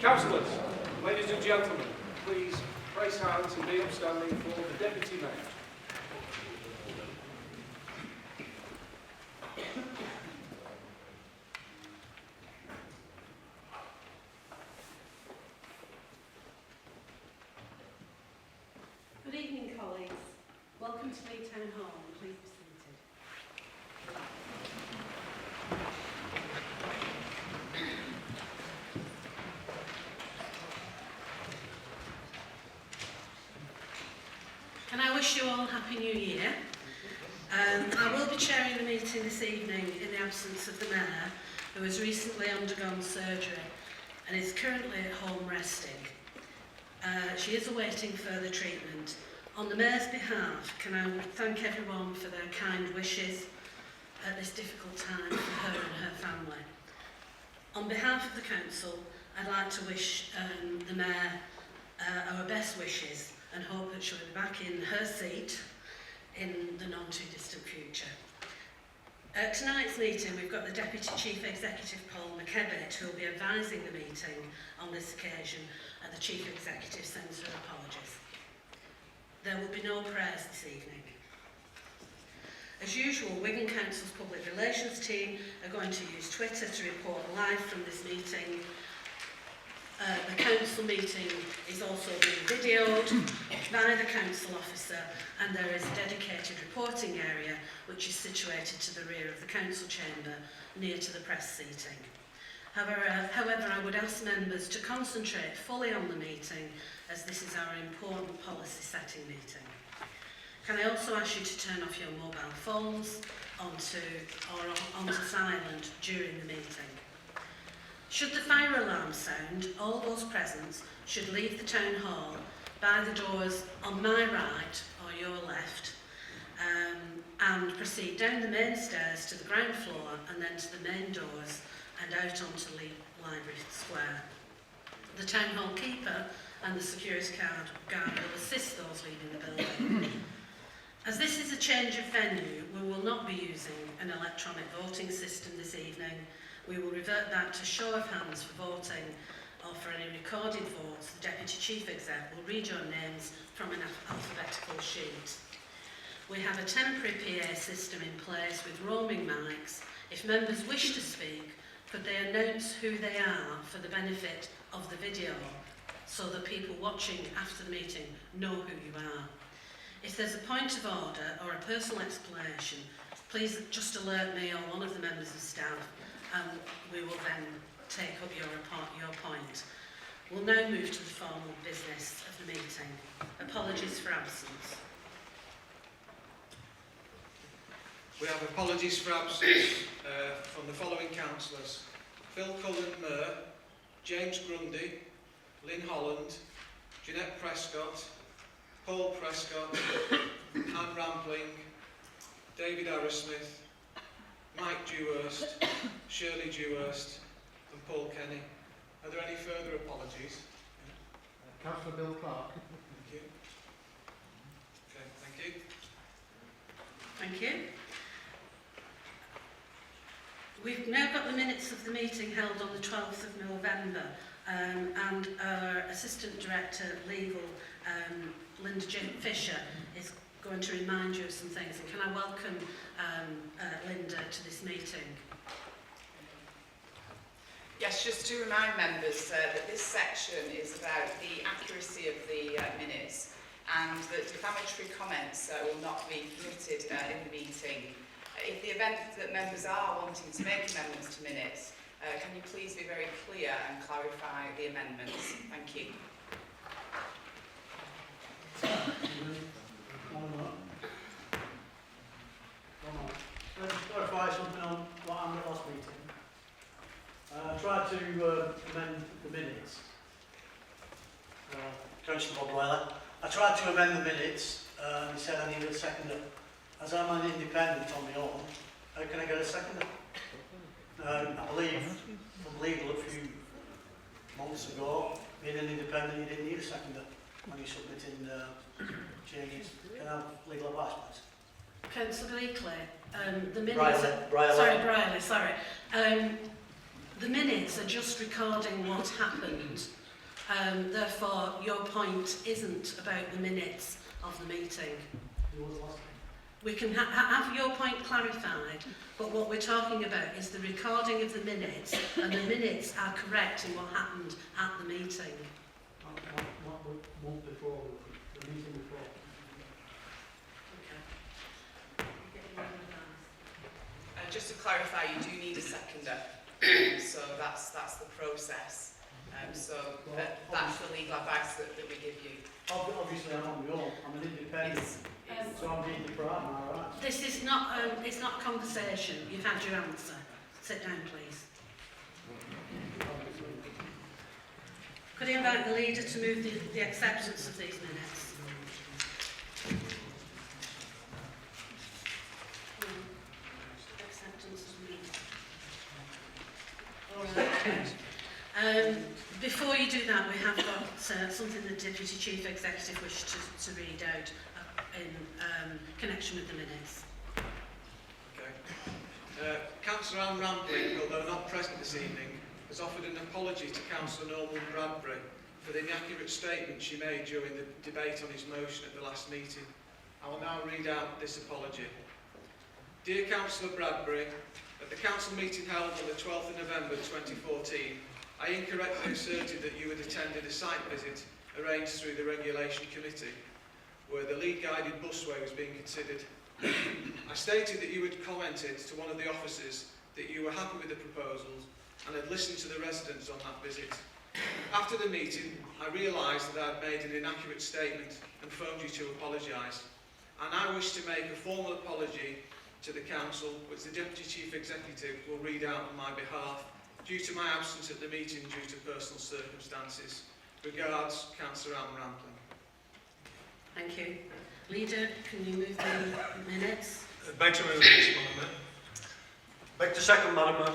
Councillors, ladies and gentlemen, please raise hands and be upstanding for the Deputy Mayor. Good evening, colleagues. Welcome to Leigh Town Hall. Please be seated. Can I wish you all a Happy New Year? I will be chairing the meeting this evening in the absence of the Mayor, who has recently undergone surgery and is currently at home resting. She is awaiting further treatment. On the Mayor's behalf, can I thank everyone for their kind wishes at this difficult time for her and her family. On behalf of the Council, I'd like to wish the Mayor our best wishes and hope that she'll be back in her seat in the not too distant future. At tonight's meeting, we've got the Deputy Chief Executive, Paul McKevitt, who will be advising the meeting on this occasion, and the Chief Executive sends her apologies. There will be no prayers this evening. As usual, Wigan Council's Public Relations team are going to use Twitter to report live from this meeting. The Council meeting is also being videoed by the Council officer, and there is a dedicated reporting area which is situated to the rear of the Council chamber, near to the press seating. However, I would ask members to concentrate fully on the meeting, as this is our important policy setting meeting. Can I also ask you to turn off your mobile phones onto silent during the meeting? Should the fire alarm sound, all those present should leave the Town Hall by the doors on my right or your left, and proceed down the main stairs to the ground floor and then to the main doors and out onto Leigh Library Square. The Town Hall keeper and the security guard will assist those leaving the building. As this is a change of venue, we will not be using an electronic voting system this evening. We will revert back to show of hands for voting, or for any recorded votes. The Deputy Chief Exec will read your names from an alphabetical sheet. We have a temporary PA system in place with roaming mics. If members wish to speak, could they announce who they are for the benefit of the video, so that people watching after the meeting know who you are. If there's a point of order or a personal explanation, please just alert me or one of the members of staff, and we will then take up your point. We'll now move to the formal business of the meeting. Apologies for absence. We have apologies for absence from the following councillors: Phil Cullen-Murr, James Grundy, Lynn Holland, Jeanette Prescott, Paul Prescott, Anne Rampling, David Arrowsmith, Mike Dewhurst, Shirley Dewhurst and Paul Kenny. Are there any further apologies? Councillor Bill Clark. Thank you. Okay, thank you. Thank you. We've now got the minutes of the meeting held on the 12th of November, and our Assistant Director Legal, Linda Fisher, is going to remind you of some things. And can I welcome Linda to this meeting? Yes, just to remind members that this section is about the accuracy of the minutes, and that defamatory comments will not be permitted in the meeting. If the event that members are wanting to make amendments to minutes, can you please be very clear and clarify the amendments? Thank you. Let's just clarify something on what happened at last meeting. I tried to amend the minutes. Councillor Bob Weiler. I tried to amend the minutes and he said I needed a seconder. As I'm an independent on my own, how can I get a seconder? I believe from legal a few months ago, being an independent, you didn't need a seconder when you're submitting changes. Can I have legal advice, please? Councillor Leigh, the minutes... Briley. Sorry. The minutes are just recording what happened. Therefore, your point isn't about the minutes of the meeting. We can have your point clarified, but what we're talking about is the recording of the minutes, and the minutes are correct in what happened at the meeting. Not the month before, the meeting before. Just to clarify, you do need a seconder, so that's the process. That's the legal advice that we give you. Obviously, I'm on my own. I'm an independent, so I'm being deprived, am I right? This is not, it's not a conversation. You've had your answer. Sit down, please. Could I invite the leader to move the acceptance of these minutes? Acceptance of minutes. All right. Before you do that, we have got something the Deputy Chief Executive wished to read out in connection with the minutes. Okay. Councillor Anne Rampling, although not present this evening, has offered an apology to Councillor Norman Bradbury for the inaccurate statement she made during the debate on his motion at the last meeting. I will now read out this apology. Dear Councillor Bradbury, at the council meeting held on the 12th of November 2014, I incorrectly asserted that you had attended a site visit arranged through the Regulation Committee, where the Leigh guided busway was being considered. I stated that you had commented to one of the officers that you were happy with the proposals and had listened to the residents on that visit. After the meeting, I realised that I had made an inaccurate statement and phoned you to apologise. And I wish to make a formal apology to the Council, which the Deputy Chief Executive will read out on my behalf, due to my absence at the meeting due to personal circumstances. Regards, Councillor Anne Rampling. Thank you. Leader, can you move the minutes? Beg to move this, Madam Mayor. Beg to second, Madam Mayor.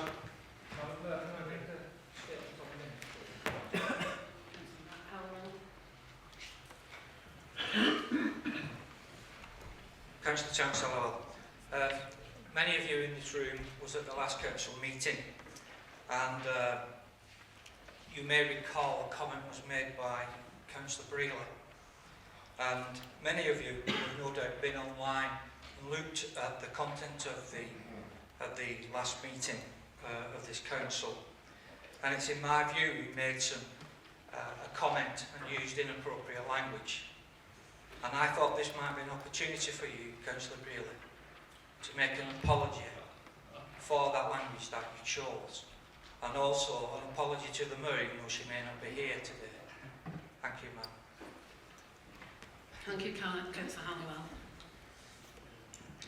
Councillor Chancellor, many of you in this room was at the last council meeting, and you may recall a comment was made by Councillor Brealey, and many of you have no doubt been online and looked at the content of the last meeting of this council, and it's in my view you made a comment and used inappropriate language. And I thought this might be an opportunity for you, Councillor Brealey, to make an apology for that language that you chose. And also an apology to the Mayor, even though she may not be here today. Thank you, ma'am. Thank you, Councillor Halliwell.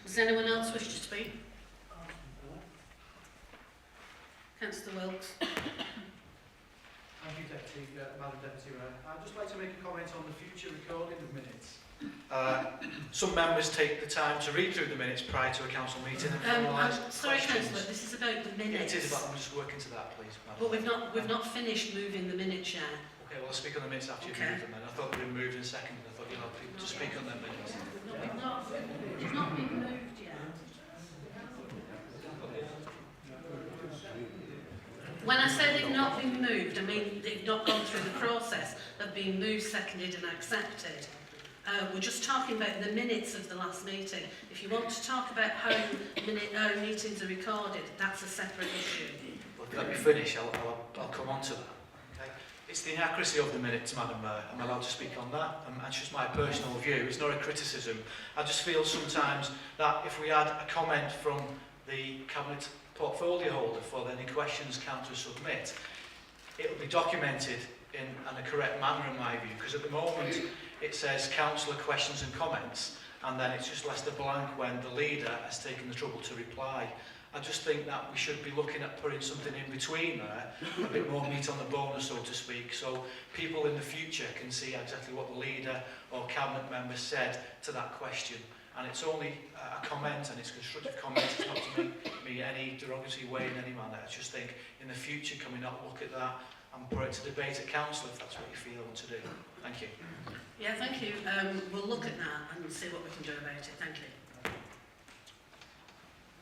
Does anyone else wish to speak? Councillor Wilkes. Thank you, Madam Deputy Mayor. I'd just like to make a comment on the future recording of minutes. Some members take the time to read through the minutes prior to a council meeting and formalise Sorry, questions. Councillor, this is about the minutes. It is about, I'm just working to that, please, Madam. But we've not finished moving the minutes yet. Okay, well, I'll speak on the minutes after you've Okay. moved them then. I thought they were moved in a second. I thought you'd have people to speak on their minutes. We've not been moved yet. When I say they've not been moved, I mean they've not gone through the process of being moved, seconded and accepted. We're just talking about the minutes of the last meeting. If you want to talk about how meetings are recorded, that's a separate issue. Well, let me finish. I'll come on to that. Okay. It's the inaccuracy of the minutes, Madam Mayor. I'm allowed to speak on that. That's just my personal view. It's not a criticism. I just feel sometimes that if we had a comment from the Cabinet portfolio holder for any questions counter submit, it will be documented in a correct manner in my view, because at the moment it says councillor questions and comments, and then it's just left a blank when the leader has taken the trouble to reply. I just think that we should be looking at putting something in between there, a bit more meat on the bone, so to speak, so people in the future can see exactly what the leader or cabinet member said to that question. And it's only a comment, and it's constructive comment. It's not to make me any derogatory way in any manner. I just think in the future, can we not look at that and put it to debate at council if that's what you feel to do? Thank you. Yeah, thank you. We'll look at that and see what we can do about it. Thank you.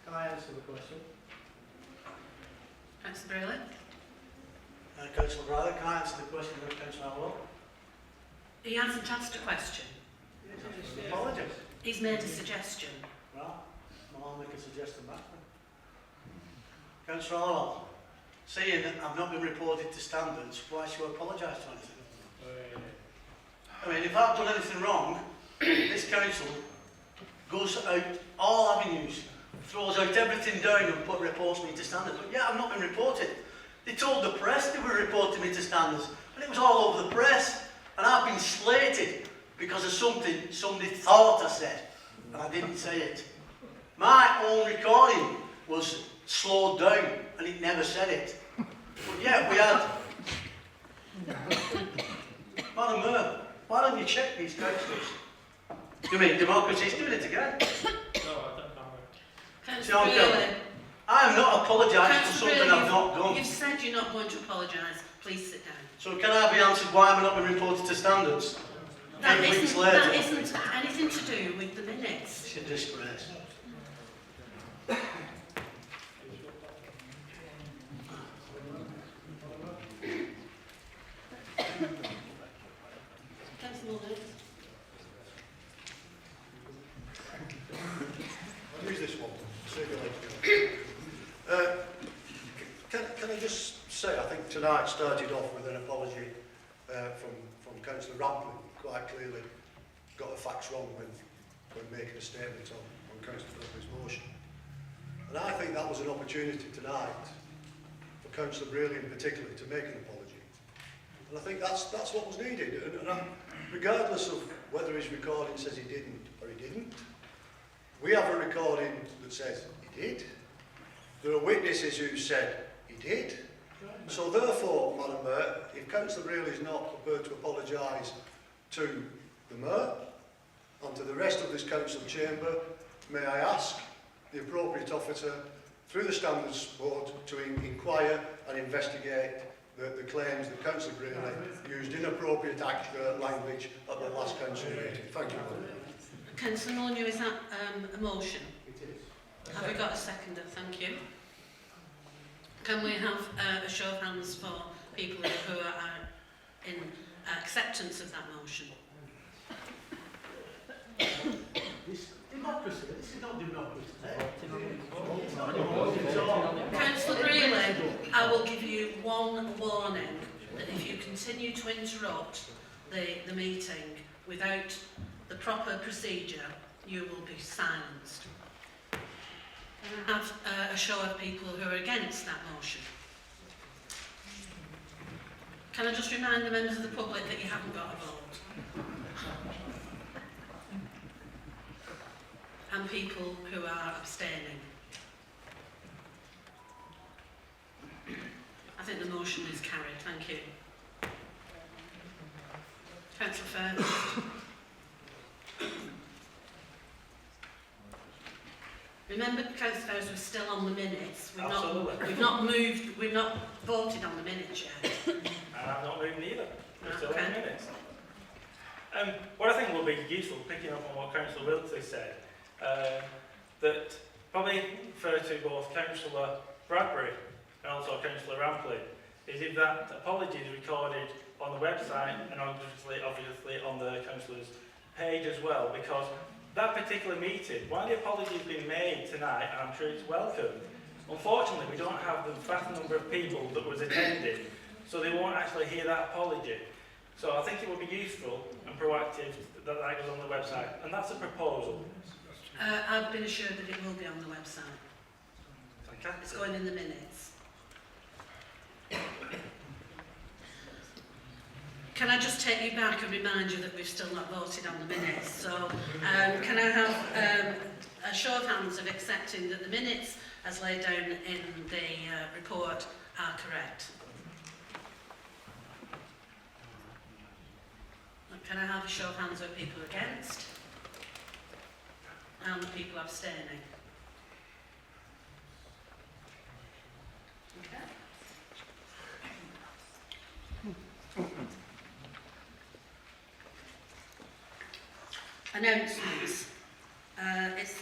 Can I answer the question? Councillor Bailey? Councillor Bradley, can I answer the question of Councillor Howell? He hasn't asked a question. Apologies. He's made a suggestion. Right, well, I'll make a suggestion back then. Councillor Howell, seeing that I've not been reported to standards, why should I apologise to anything? I mean, if I've done anything wrong, this council goes out all avenues, throws out everything down and reports me to standards. But yeah, I've not been reported. They told the press they were reporting me to standards, and it was all over the press. And I've been slated because of something somebody thought I said, and I didn't say it. My own recording was slowed down, and it never said it. But yeah, we had... Madam Mayor, why don't you check these councillors? You mean democracy's doing it again? Councillor Bailey. I am not apologising for Councillor something Bailey, I've not done. you've said you're not going to apologise. Please sit down. So can I be answered why I'm not being reported to standards? That 8 weeks isn't, later. that isn't anything to do with the minutes. It's a disgrace. Councillor Mullins. I'll use this one. Save you later. Can I just say, I think tonight started off with an apology from Councillor Rampling. Quite clearly got the facts wrong when making a statement on Councillor Ramplin's motion. And I think that was an opportunity tonight for Councillor Braley in particular to make an apology. And I think that's what was needed. And regardless of whether his recording says he didn't or he didn't, we have a recording that says he did. There are witnesses who said he did. So therefore, Madam Mayor, if Councillor Braley is not prepared to apologise to the Mayor and to the rest of this council chamber, may I ask the appropriate officer through the Standards Board to inquire and investigate the claims that Councillor Braley used inappropriate language at the last council meeting. Thank you, Madam Mayor. Councillor Molyneux, is that a motion? It is. Have we got a seconder? Thank you. Can we have a show of hands for people who are in acceptance of that motion? Democracy, this is not democracy. Councillor Braley, I will give you one warning that if you continue to interrupt the meeting without the proper procedure, you will be silenced. Have a show of people who are against that motion. Can I just remind the members of the public that you haven't got a vote? And people who are abstaining. I think the motion is carried. Thank you. Councillor First. Remember, Councillor First, we're still on the minutes. We've not moved, we've not voted on the minutes yet. And I've not moved either. We're still Okay. in minutes. What I think will be useful, picking up on what Councillor Wiltshire said, that probably refer to both Councillor Bradbury and also Councillor Rampling, is if that apology is recorded on the website and obviously on the Councillor's page as well, because that particular meeting, while the apology has been made tonight, and I'm sure it's welcome, unfortunately we don't have the vast number of people that was attending, so they won't actually hear that apology. So I think it would be useful and proactive that that goes on the website, and that's a proposal. I've been assured that it will be on the website. Fantastic. It's going in the minutes. Can I just take you back and remind you that we've still not voted on the minutes? So can I have a show of hands of accepting that the minutes as laid down in the report are correct? Can I have a show of hands of people against? And the people abstaining? Okay. Announcements. It's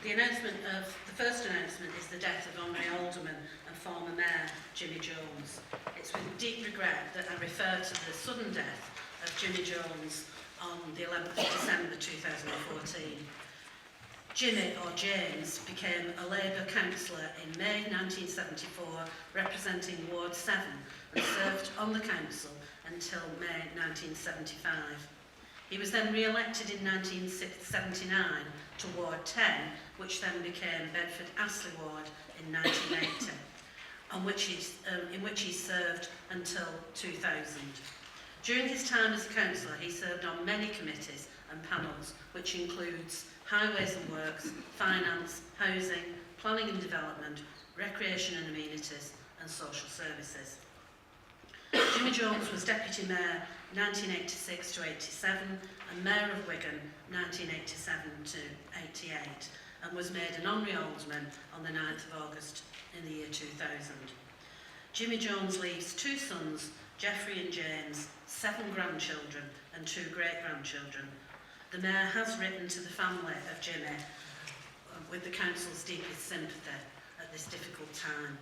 the announcement of the first announcement is the death of Honorary Alderman and former Mayor Jimmy Jones. It's with deep regret that I refer to the sudden death of Jimmy Jones on the 11th of December 2014. Jimmy, or James, became a Labour councillor in May 1974, representing Ward 7, and served on the council until May 1975. He was then re-elected in 1979 to Ward 10, which then became Bedford Astley Ward in 1980, in which he served until 2000. During his time as a councillor, he served on many committees and panels, which includes Highways and Works, Finance, Housing, Planning and Development, Recreation and Amenities, and Social Services. Jimmy Jones was Deputy Mayor 1986 to 87 and Mayor of Wigan 1987 to 88, and was made an Honorary Alderman on the 9th of August in the year 2000. Jimmy Jones leaves 2 sons, Geoffrey and James, 7 grandchildren and 2 great-grandchildren. The Mayor has written to the family of Jimmy with the Council's deepest sympathy at this difficult time.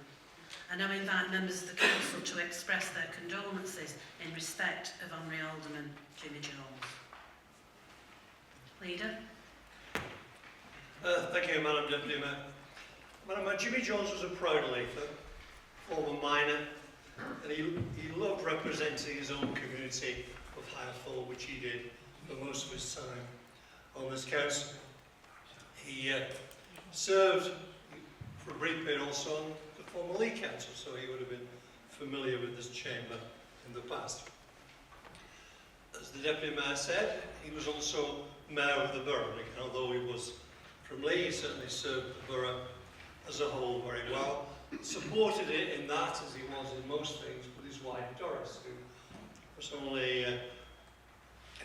I now invite members of the Council to express their condolences in respect of Honorary Alderman Jimmy Jones. Leader. Thank you, Madam Deputy Mayor. Madam Mayor, Jimmy Jones was a proud lifer, former miner, and he loved representing his own community of Hirethorpe, which he did for most of his time on this council. He served for a brief period also on the former Leigh Council, so he would have been familiar with this chamber in the past. As the Deputy Mayor said, he was also Mayor of the borough, and although he was from Leigh, he certainly served the borough as a whole very well. Supported it in that, as he was in most things, with his wife Doris, who was only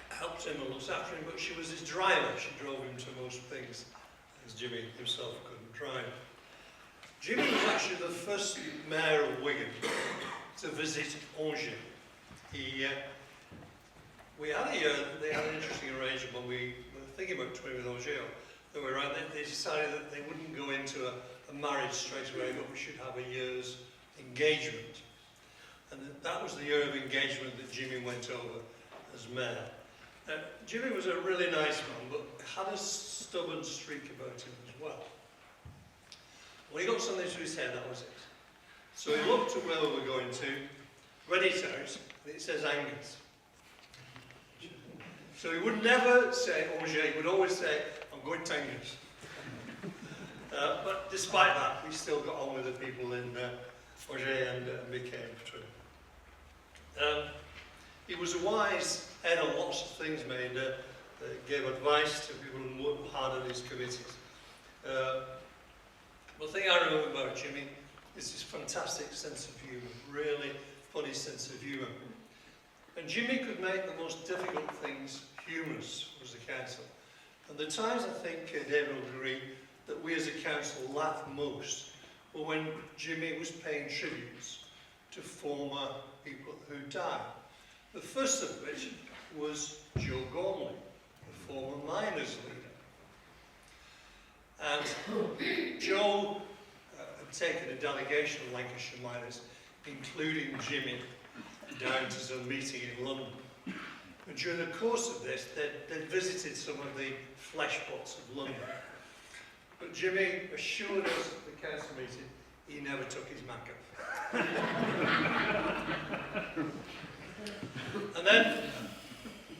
helped him and looked after him, but she was his driver. She drove him to most things, as Jimmy himself couldn't drive. Jimmy was actually the first mayor of Wigan to visit Angers. They had an interesting arrangement when we were thinking about touring with Angers. They decided that they wouldn't go into a marriage straight away, but we should have a year's engagement. And that was the year of engagement that Jimmy went over as mayor. Jimmy was a really nice man, but had a stubborn streak about him as well. When he got something to his head, that was it. So he looked at where we were going to, read it out, and it says Angus. So he would never say Angers, he would always say, I'm going to Angus. But despite that, we still got on with the people in Angers and became true. He was a wise head on lots of things, gave advice to people and worked hard on his committees. The thing I remember about Jimmy is his fantastic sense of humour, really funny sense of humour. And Jimmy could make the most difficult things humorous, was the council. And the times I think David will agree that we as a council laughed most were when Jimmy was paying tributes to former people who died. The first of which was Joe Gormley, the former miners leader. And Joe had taken a delegation of Lancashire miners, including Jimmy, down to some meeting in London. And during the course of this, they'd visited some of the flesh pots of London. But Jimmy assured us at the council meeting he never took his mac off. And then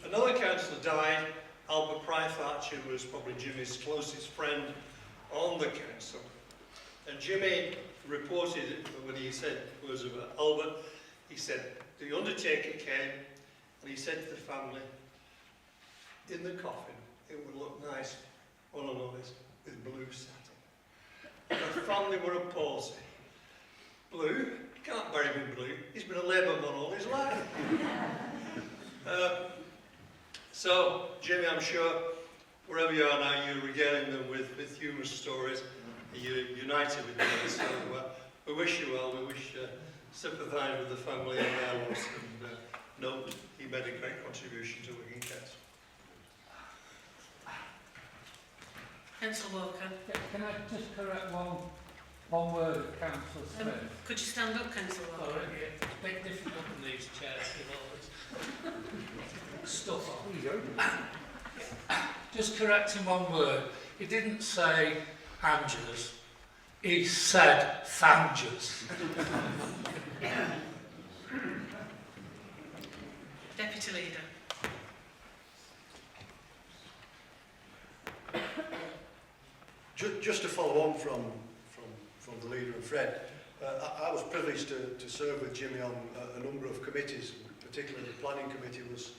another councillor died, Albert Prythatch, who was probably Jimmy's closest friend on the council. And Jimmy reported when he said words about Albert, he said, the undertaker came and he said to the family, in the coffin, it would look nice on an honest with blue satin. And the family were appalled. Blue? You can't bury him in blue. He's been a Labour man all his life. So, Jimmy, I'm sure wherever you are now, you're regaling them with humorous stories. You're united with them. So we wish you well. We wish sympathise with the family and their loss. And note he made a great contribution to Wigan Council. Councillor Walker. Can I just correct one word of Councillor Smith? Could you stand up, Councillor Walker? Sorry, it's a bit difficult in these chairs with all this stuff on. Just correcting one word. He didn't say Angers, he said Thangers. Deputy Leader. Just to follow on from the leader and Fred, I was privileged to serve with Jimmy on a number of committees, particularly the planning committee was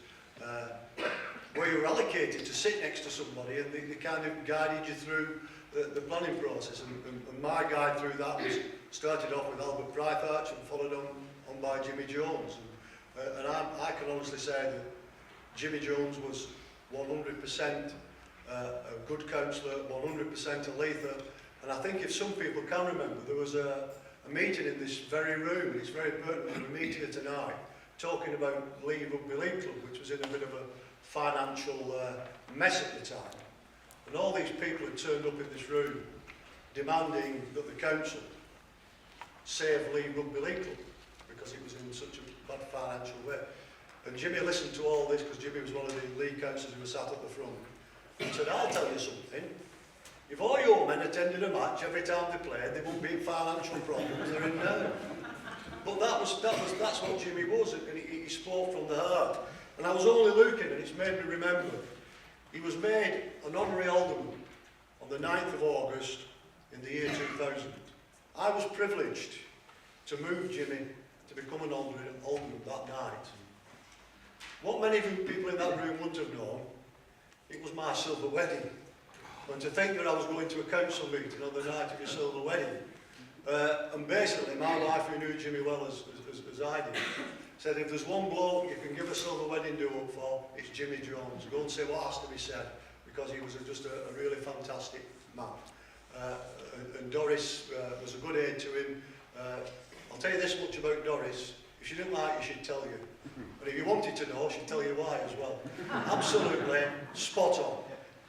where you were allocated to sit next to somebody and they kind of guided you through the planning process, and my guide through that was started off with Albert Brytharch and followed on by Jimmy Jones, and I can honestly say that Jimmy Jones was 100% a good councillor, 100% a Leither, and I think if some people can remember, there was a meeting in this very room, and it's very pertinent we meet here tonight, talking about Leigh Rugby League Club, which was in a bit of a financial mess at the time. And all these people had turned up in this room demanding that the council save Leigh Rugby League Club because it was in such a bad financial way. And Jimmy listened to all this because Jimmy was one of the league councillors who was sat at the front. And said, I'll tell you something. If all your men attended a match every time they played, they wouldn't be in financial problems, they're in now. But that's what Jimmy was, and he spoke from the heart. And I was only looking, and it's made me remember, he was made an honorary alderman on the 9th of August in the year 2000. I was privileged to move Jimmy to become an alderman that night. What many people in that room wouldn't have known, it was my silver wedding. And to think that I was going to a council meeting on the night of your silver wedding. And basically, my wife, who knew Jimmy well as I did, said, if there's one bloke you can give a silver wedding do up for, it's Jimmy Jones. Go and say what has to be said, because he was just a really fantastic man. And Doris was a good aid to him. I'll tell you this much about Doris. If she didn't like you, she'd tell you. But if you wanted to know, she'd tell you why as well. Absolutely spot on.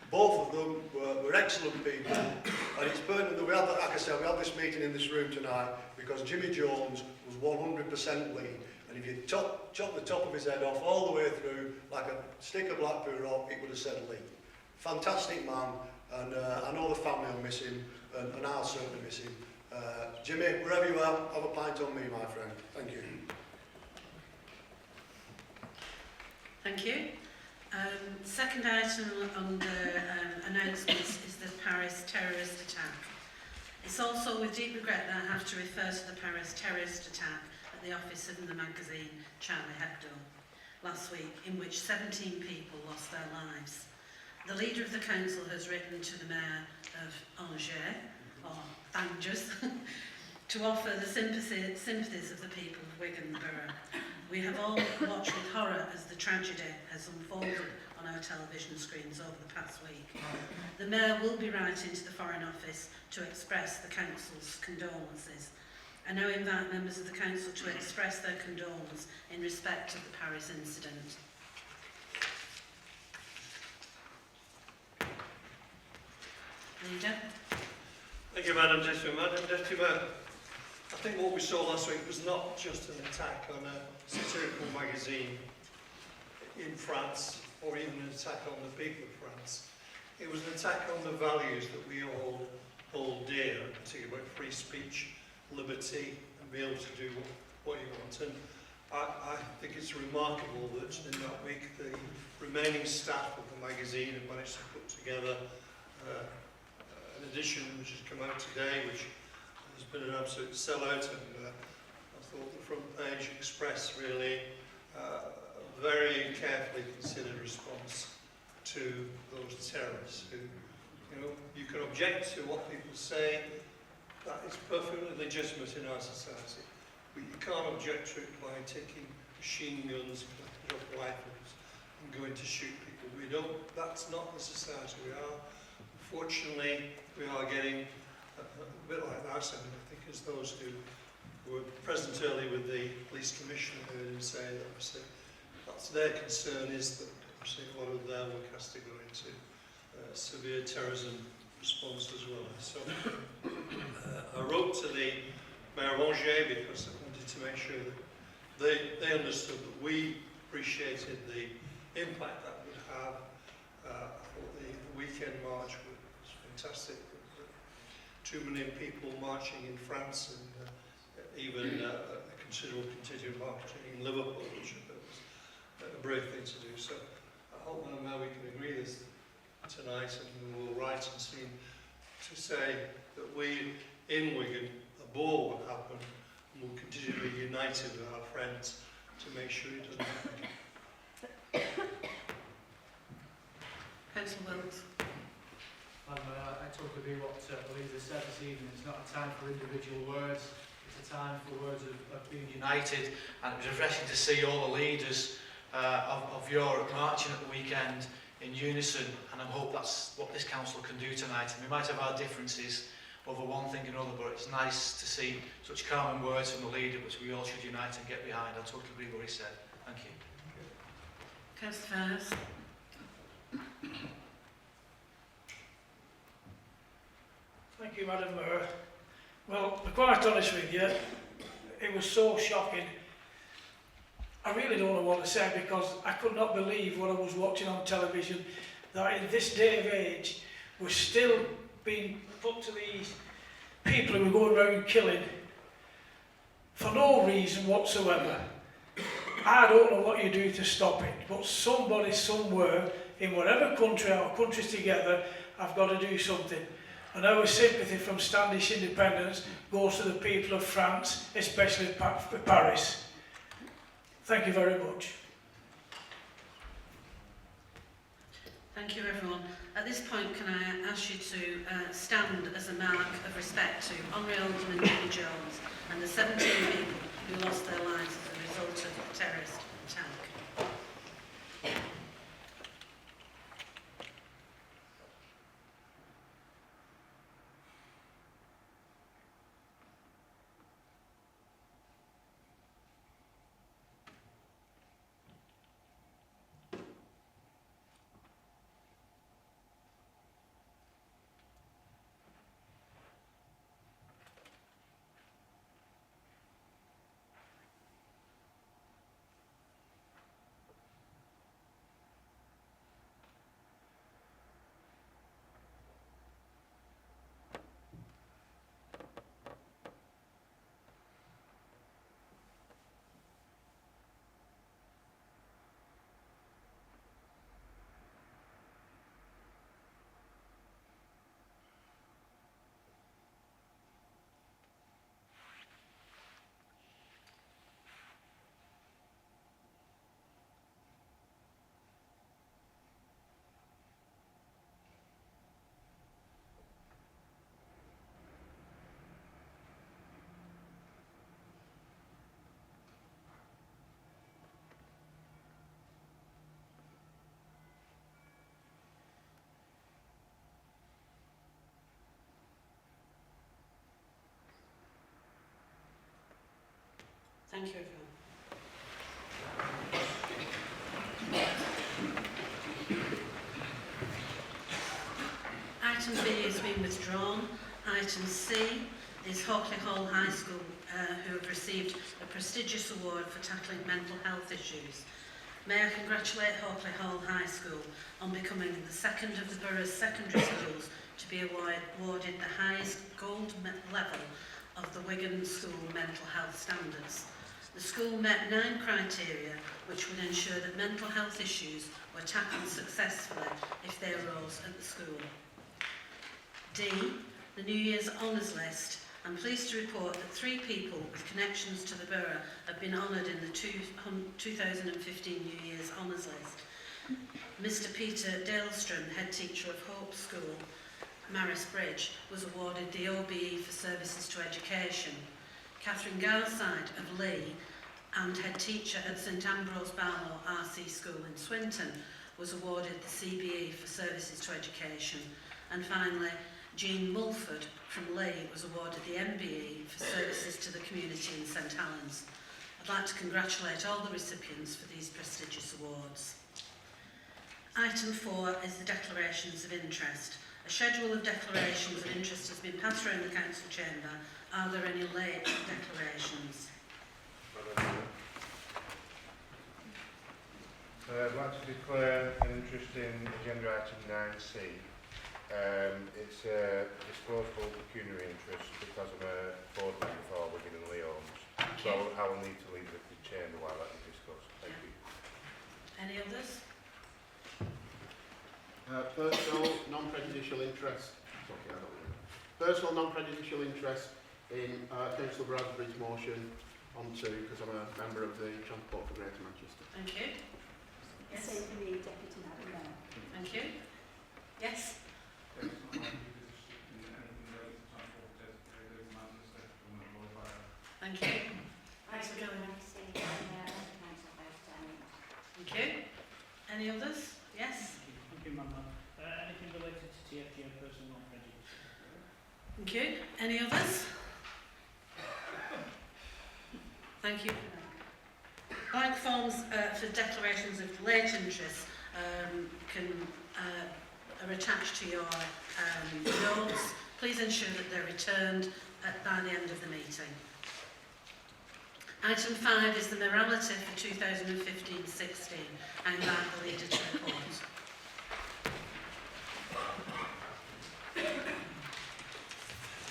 Both of them were excellent people, and it's pertinent that we had, like I said, we had this meeting in this room tonight because Jimmy Jones was 100% Leigh, and if you chop the top of his head off all the way through, like a stick of Blackpool rock, it would have said Leigh. Fantastic man, and I know the family will miss him, and I'll certainly miss him. Jimmy, wherever you are, have a pint on me, my friend. Thank you. Thank you. Second item on the announcements is the Paris terrorist attack. It's also with deep regret that I have to refer to the Paris terrorist attack at the office of the magazine Charlie Hebdo last week, in which 17 people lost their lives. The leader of the council has written to the mayor of Angers, or Thangers, to offer the sympathies of the people of Wigan Borough. We have all watched with horror as the tragedy has unfolded on our television screens over the past week. The Mayor will be writing to the Foreign Office to express the Council's condolences. I now invite members of the Council to express their condolence in respect of the Paris incident. Leader. Thank you, Madam Deputy Mayor. I think what we saw last week was not just an attack on a satirical magazine in France, or even an attack on the people of France. It was an attack on the values that we all hold dear, particularly about free speech, liberty, and be able to do what you want. And I think it's remarkable that in that week the remaining staff of the magazine have managed to put together an edition which has come out today, which has been an absolute sellout, and I thought the front page expressed really a very carefully considered response to those terrorists who, you can object to what people say, that is perfectly legitimate in our society, but you can't object to it by taking machine guns, rifles, and going to shoot people. That's not the society we are. Fortunately, we are getting a bit like that, I think, as those who were present early with the police commissioner heard him say that obviously that's their concern, is that obviously a lot of their work has to go into severe terrorism response as well. So I wrote to the Mayor of Angers because I wanted to make sure that they understood that we appreciated the impact that would have. I thought the weekend march was fantastic. 2 million people marching in France and even a considerable contingent marching in Liverpool, which I thought was a brave thing to do. So I hope now we can agree this tonight, and we will write and seem to say that we in Wigan abhor what happened and will continue to be united with our friends to make sure it doesn't happen again. Councillor Wilkes. I totally agree what Louise has said this evening. It's not a time for individual words, it's a time for words of being united, and it was refreshing to see all the leaders of Europe marching at the weekend in unison, and I hope that's what this council can do tonight. And we might have our differences over one thing and another, but it's nice to see such calming words from the leader, which we all should unite and get behind. I totally agree with what he said. Thank you. Councillor Fairs. Thank you, Madam Mayor. Well, to be quite honest with you, it was so shocking. I really don't know what to say because I could not believe what I was watching on television, that in this day of age, we're still being put to these people who are going around killing for no reason whatsoever. I don't know what you do to stop it, but somebody somewhere, in whatever country or countries together, have got to do something. And our sympathy from Standish Independence goes to the people of France, especially Paris. Thank you very much. Thank you, everyone. At this point, can I ask you to stand as a mark of respect to Honorary Alderman Jimmy Jones and the 17 people who lost their lives as a result of the terrorist attack. Thank you, everyone. Item B has been withdrawn. Item C is Hawkley Hall High School, who have received a prestigious award for tackling mental health issues. May I congratulate Hawkley Hall High School on becoming the second of the borough's secondary schools to be awarded the highest gold level of the Wigan School Mental Health Standards. The school met 9 criteria which would ensure that mental health issues were tackled successfully if they arose at the school. D, the New Year's Honours List. I'm pleased to report that 3 people with connections to the borough have been honoured in the 2015 New Year's Honours List. Mr Peter Dalestrom, head teacher of Hope School, Maris Bridge, was awarded the OBE for services to education. Catherine Garside of Leigh and head teacher at St Ambrose Barlow RC School in Swinton was awarded the CBE for services to education. And finally, Jean Mulford from Leigh was awarded the MBE for services to the community in St Helens. I'd like to congratulate all the recipients for these prestigious awards. Item 4 is the declarations of interest. A schedule of declarations of interest has been passed around the council chamber. Are there any late declarations? I'd like to declare an interest in agenda item 9C. It's a disposable pecuniary interest because I'm a board member for Wigan and Leigh Homes. So I will need to leave the chamber while that is discussed. Thank you. Any others? Personal non-prejudicial interest. Okay, I don't know. Personal non-prejudicial interest in Councillor Bradbury's motion on 2 because I'm a member of the Transport for Greater Manchester. Thank you. Yes. Same for me, Deputy Madam Mayor. Thank you. Yes. Thank you. Councillor Gilligan. Thank you. Any others? Yes. Thank you, Madam. Anything related to TFG and personal non-prejudice? Thank you. Any others? Thank you. Blank forms for declarations of late interest are attached to your notes. Please ensure that they're returned by the end of the meeting. Item 5 is the morality for 2015-16. I invite the leader to report.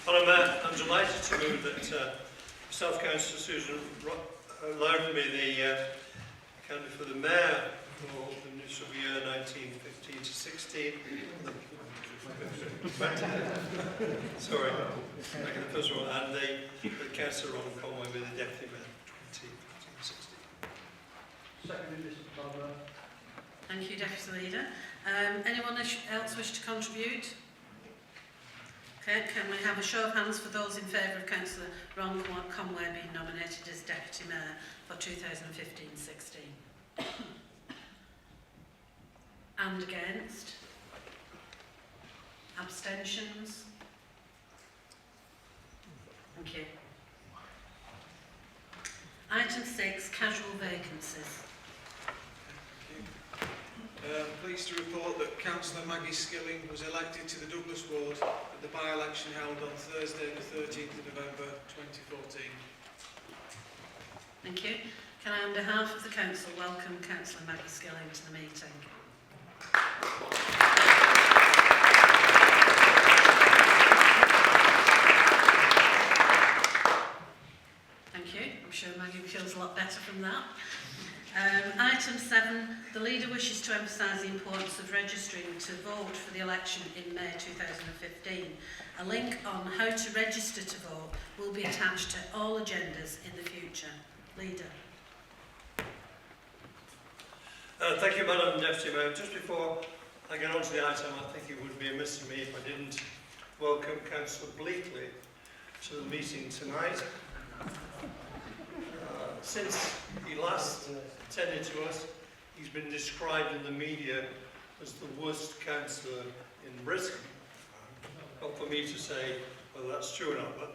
I'm delighted to move that South Councillor Susan allowed me the candidate for the Mayor for the municipal year 1915 to 16. Sorry, making the first one, and the Councillor Ron Conway with the Deputy Mayor 2015 to 16. Seconded, Mr. Barbara. Thank you, Deputy Leader. Anyone else wish to contribute? Okay, can we have a show of hands for those in favour of Councillor Ron Conway being nominated as Deputy Mayor for 2015-16? And against? Abstentions? Thank you. Item 6, casual vacancies. Pleased to report that Councillor Maggie Skilling was elected to the Douglas Ward at the by-election held on Thursday the 13th of November 2014. Thank you. Can I, on behalf of the Council, welcome Councillor Maggie Skilling to the meeting. Thank you. I'm sure Maggie feels a lot better from that. Item 7, the Leader wishes to emphasise the importance of registering to vote for the election in May 2015. A link on how to register to vote will be attached to all agendas in the future. Leader. Thank you, Madam Deputy Mayor. Just before I get on to the item, I think it would be amiss of me if I didn't welcome Councillor Bleakley to the meeting tonight. Since he last attended to us, he's been described in the media as the worst councillor in Britain. Not for me to say whether that's true or not, but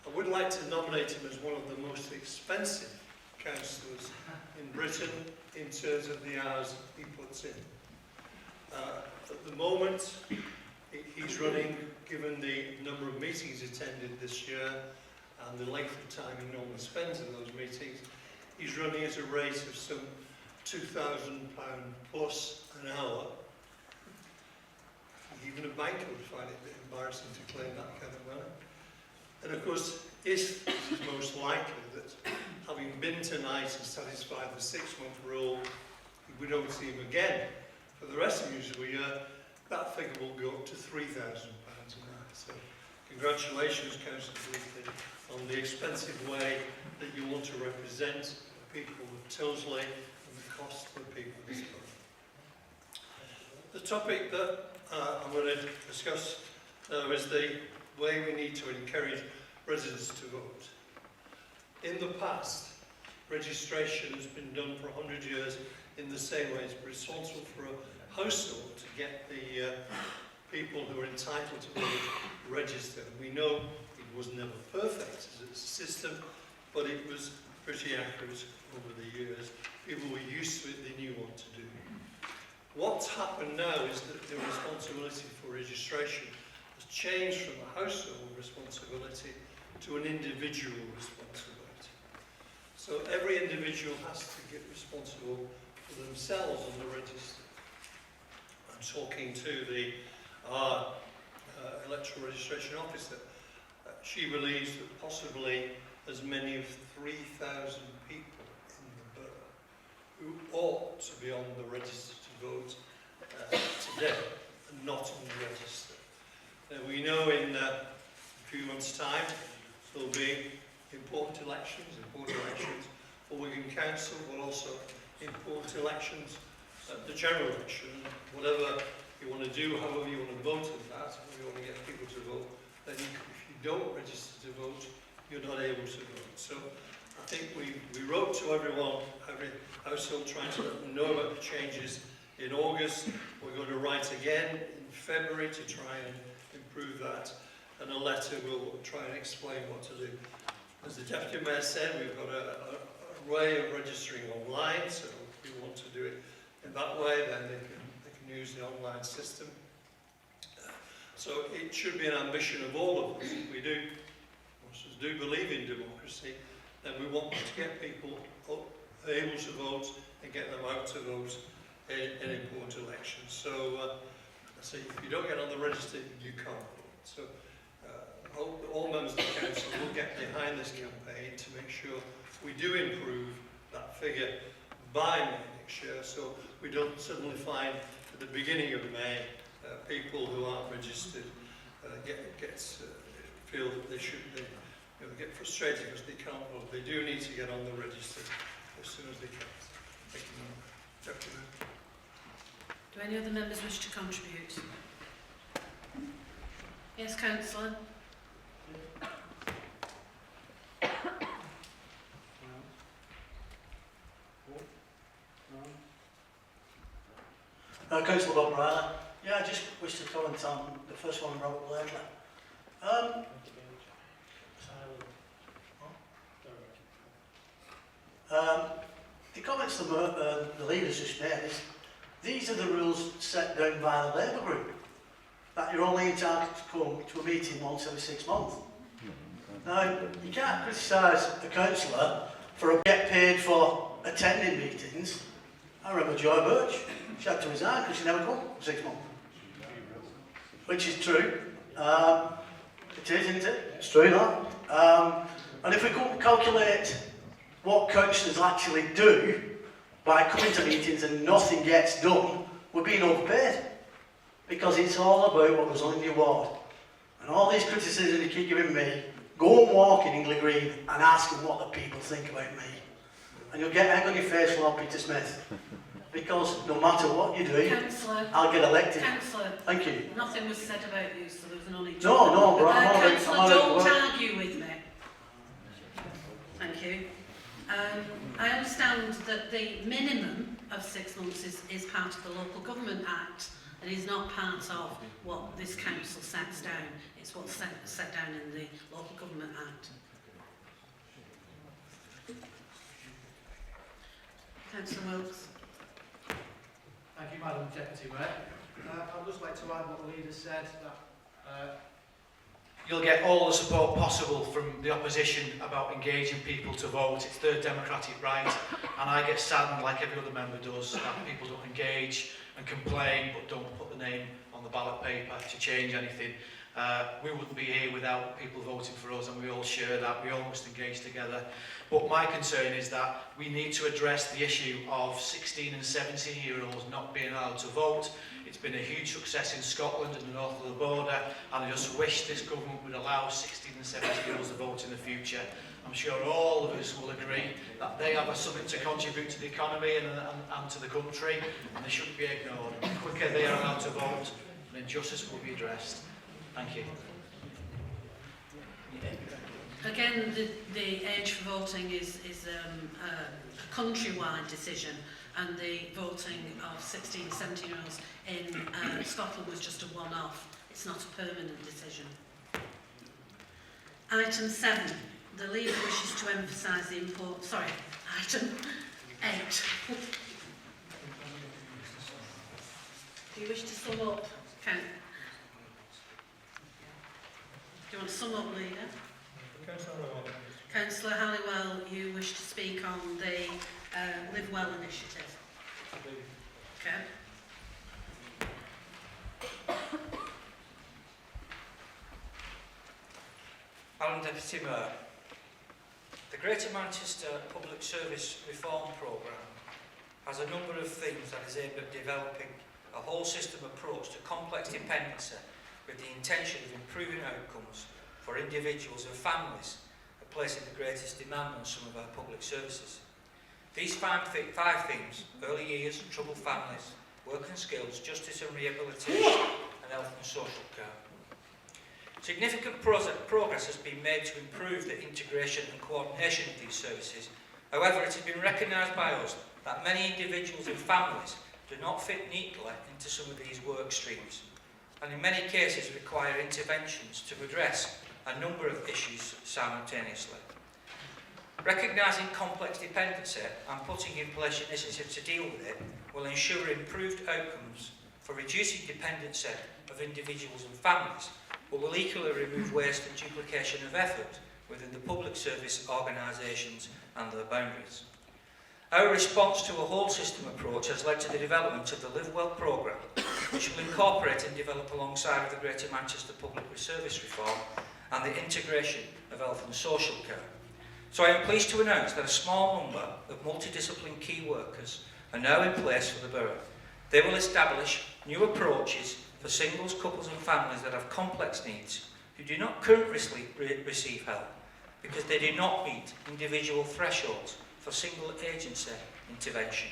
I would like to nominate him as one of the most expensive councillors in Britain in terms of the hours he puts in. At the moment, he's running, given the number of meetings attended this year and the length of time he normally spends in those meetings, he's running at a rate of some £2,000 plus an hour. Even a banker would find it a bit embarrassing to claim that kind of money. And of course, if it is most likely that having been tonight and satisfied the 6-month rule, if we don't see him again for the rest of the municipal year, that figure will go up to £3,000 a night. So congratulations, Councillor Bleakley, on the expensive way that you want to represent the people of Tyldesley and the cost of the people of this borough. The topic that I'm going to discuss now is the way we need to encourage residents to vote. In the past, registration has been done for 100 years in the same way. It's responsible for a household to get the people who are entitled to vote registered. We know it was never perfect as a system, but it was pretty accurate over the years. People were used to it, they knew what to do. What's happened now is that the responsibility for registration has changed from a household responsibility to an individual responsibility. So every individual has to get responsible for themselves on the register. I'm talking to the electoral registration officer. She believes that possibly as many of 3,000 people in the borough who ought to be on the register to vote today and not on the register. Now we know in a few months' time there'll be important elections for Wigan Council, but also important elections at the general election. Whatever you want to do, however you want to vote on that, if you want to get people to vote, then if you don't register to vote, you're not able to vote. So I think we wrote to everyone, every household, trying to let them know about the changes in August. We're going to write again in February to try and improve that, and a letter will try and explain what to do. As the Deputy Mayor said, we've got a way of registering online, so if you want to do it in that way, then they can use the online system. So it should be an ambition of all of us. If we do believe in democracy, then we want to get people able to vote and get them out to vote in important elections. So I say, if you don't get on the register, you can't vote. So I hope that all members of the council will get behind this campaign to make sure we do improve that figure by May next year, so we don't suddenly find at the beginning of May people who aren't registered feel that they should be, get frustrated because they can't vote. They do need to get on the register as soon as they can. Thank you, Deputy Mayor. Do any other members wish to contribute? Yes, Councillor. Councillor Bob Riley. Yeah, I just wish to comment on the first one Robert Blakely. The comments the leaders just made is, these are the rules set down by the Labour group, that you're only entitled to come to a meeting once every 6 months. Now, you can't criticise a councillor for get paid for attending meetings. I remember Joy Birch, she had to resign because she never come for 6 months. Which is true. It is, isn't it? It's true, no? And if we couldn't calculate what councillors actually do by coming to meetings and nothing gets done, we're being overpaid. Because it's all about what goes on in the ward. And all these criticisms you keep giving me, go and walk in Ingley Green and ask them what the people think about me. And you'll get egg on your face, Lord Peter Smith. Because no matter what you do, Councillor, I'll get elected. Councillor, thank you. nothing was said about you, so there was only... No, but I'm Councillor, don't argue with me. Thank you. I understand that the minimum of 6 months is part of the Local Government Act and is not part of what this council sets down. It's what's set down in the Local Government Act. Councillor Wilkes. Thank you, Madam Deputy Mayor. I'd just like to add what the leader said, that you'll get all the support possible from the opposition about engaging people to vote. It's their democratic right, and I get saddened, like every other member does, that people don't engage and complain but don't put the name on the ballot paper to change anything. We wouldn't be here without people voting for us, and we all share that. We all must engage together. But my concern is that we need to address the issue of 16 and 17-year-olds not being allowed to vote. It's been a huge success in Scotland and the north of the border, and I just wish this government would allow 16 and 17-year-olds to vote in the future. I'm sure all of us will agree that they have something to contribute to the economy and to the country, and they shouldn't be ignored. The quicker they are allowed to vote, then injustice will be addressed. Thank you. Again, the age for voting is a countrywide decision, and the voting of 16 and 17-year-olds in Scotland was just a one-off. It's not a permanent decision. Item 7. The leader wishes to emphasise the importance... Sorry, item 8. you wish to sum up? Do you want to sum up, Leigh? Councillor Halliwell, you wish to speak on the Live Well initiative? Okay. Madam Deputy Mayor, the Greater Manchester Public Service Reform Programme has a number of themes that is aimed at developing a whole system approach to complex dependency with the intention of improving outcomes for individuals and families and placing the greatest demand on some of our public services. These five themes, early years, troubled families, work and skills, justice and rehabilitation, and health and social care. Significant progress has been made to improve the integration and coordination of these services. However, it has been recognised by us that many individuals and families do not fit neatly into some of these work streams, and in many cases require interventions to address a number of issues simultaneously. Recognising complex dependency and putting in place initiatives to deal with it will ensure improved outcomes for reducing dependency of individuals and families, but will equally remove waste and duplication of effort within the public service organisations and their boundaries. Our response to a whole system approach has led to the development of the Live Well programme, which will incorporate and develop alongside the Greater Manchester Public Service Reform and the integration of health and social care. So I am pleased to announce that a small number of multidisciplinary key workers are now in place for the borough. They will establish new approaches for singles, couples and families that have complex needs who do not currently receive help because they do not meet individual thresholds for single agency intervention.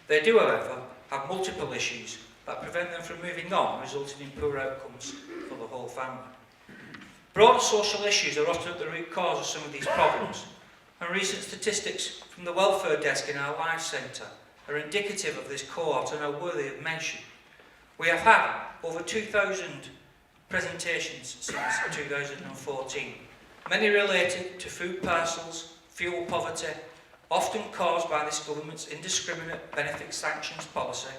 They do, however, have multiple issues that prevent them from moving on, resulting in poor outcomes for the whole family. Broader social issues are often at the root cause of some of these problems, and recent statistics from the welfare desk in our Life Centre are indicative of this cohort and are worthy of mention. We have had over 2,000 presentations since 2014, many related to food parcels, fuel poverty, often caused by this government's indiscriminate benefit sanctions policy.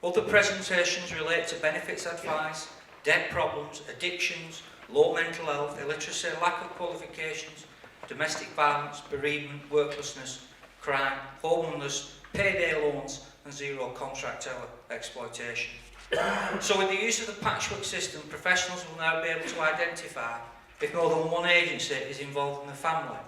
Other presentations relate to benefits advice, debt problems, addictions, low mental health, illiteracy, lack of qualifications, domestic violence, bereavement, worklessness, crime, homelessness, payday loans and zero contract hour exploitation. So with the use of the patchwork system, professionals will now be able to identify if more than one agency is involved in the family,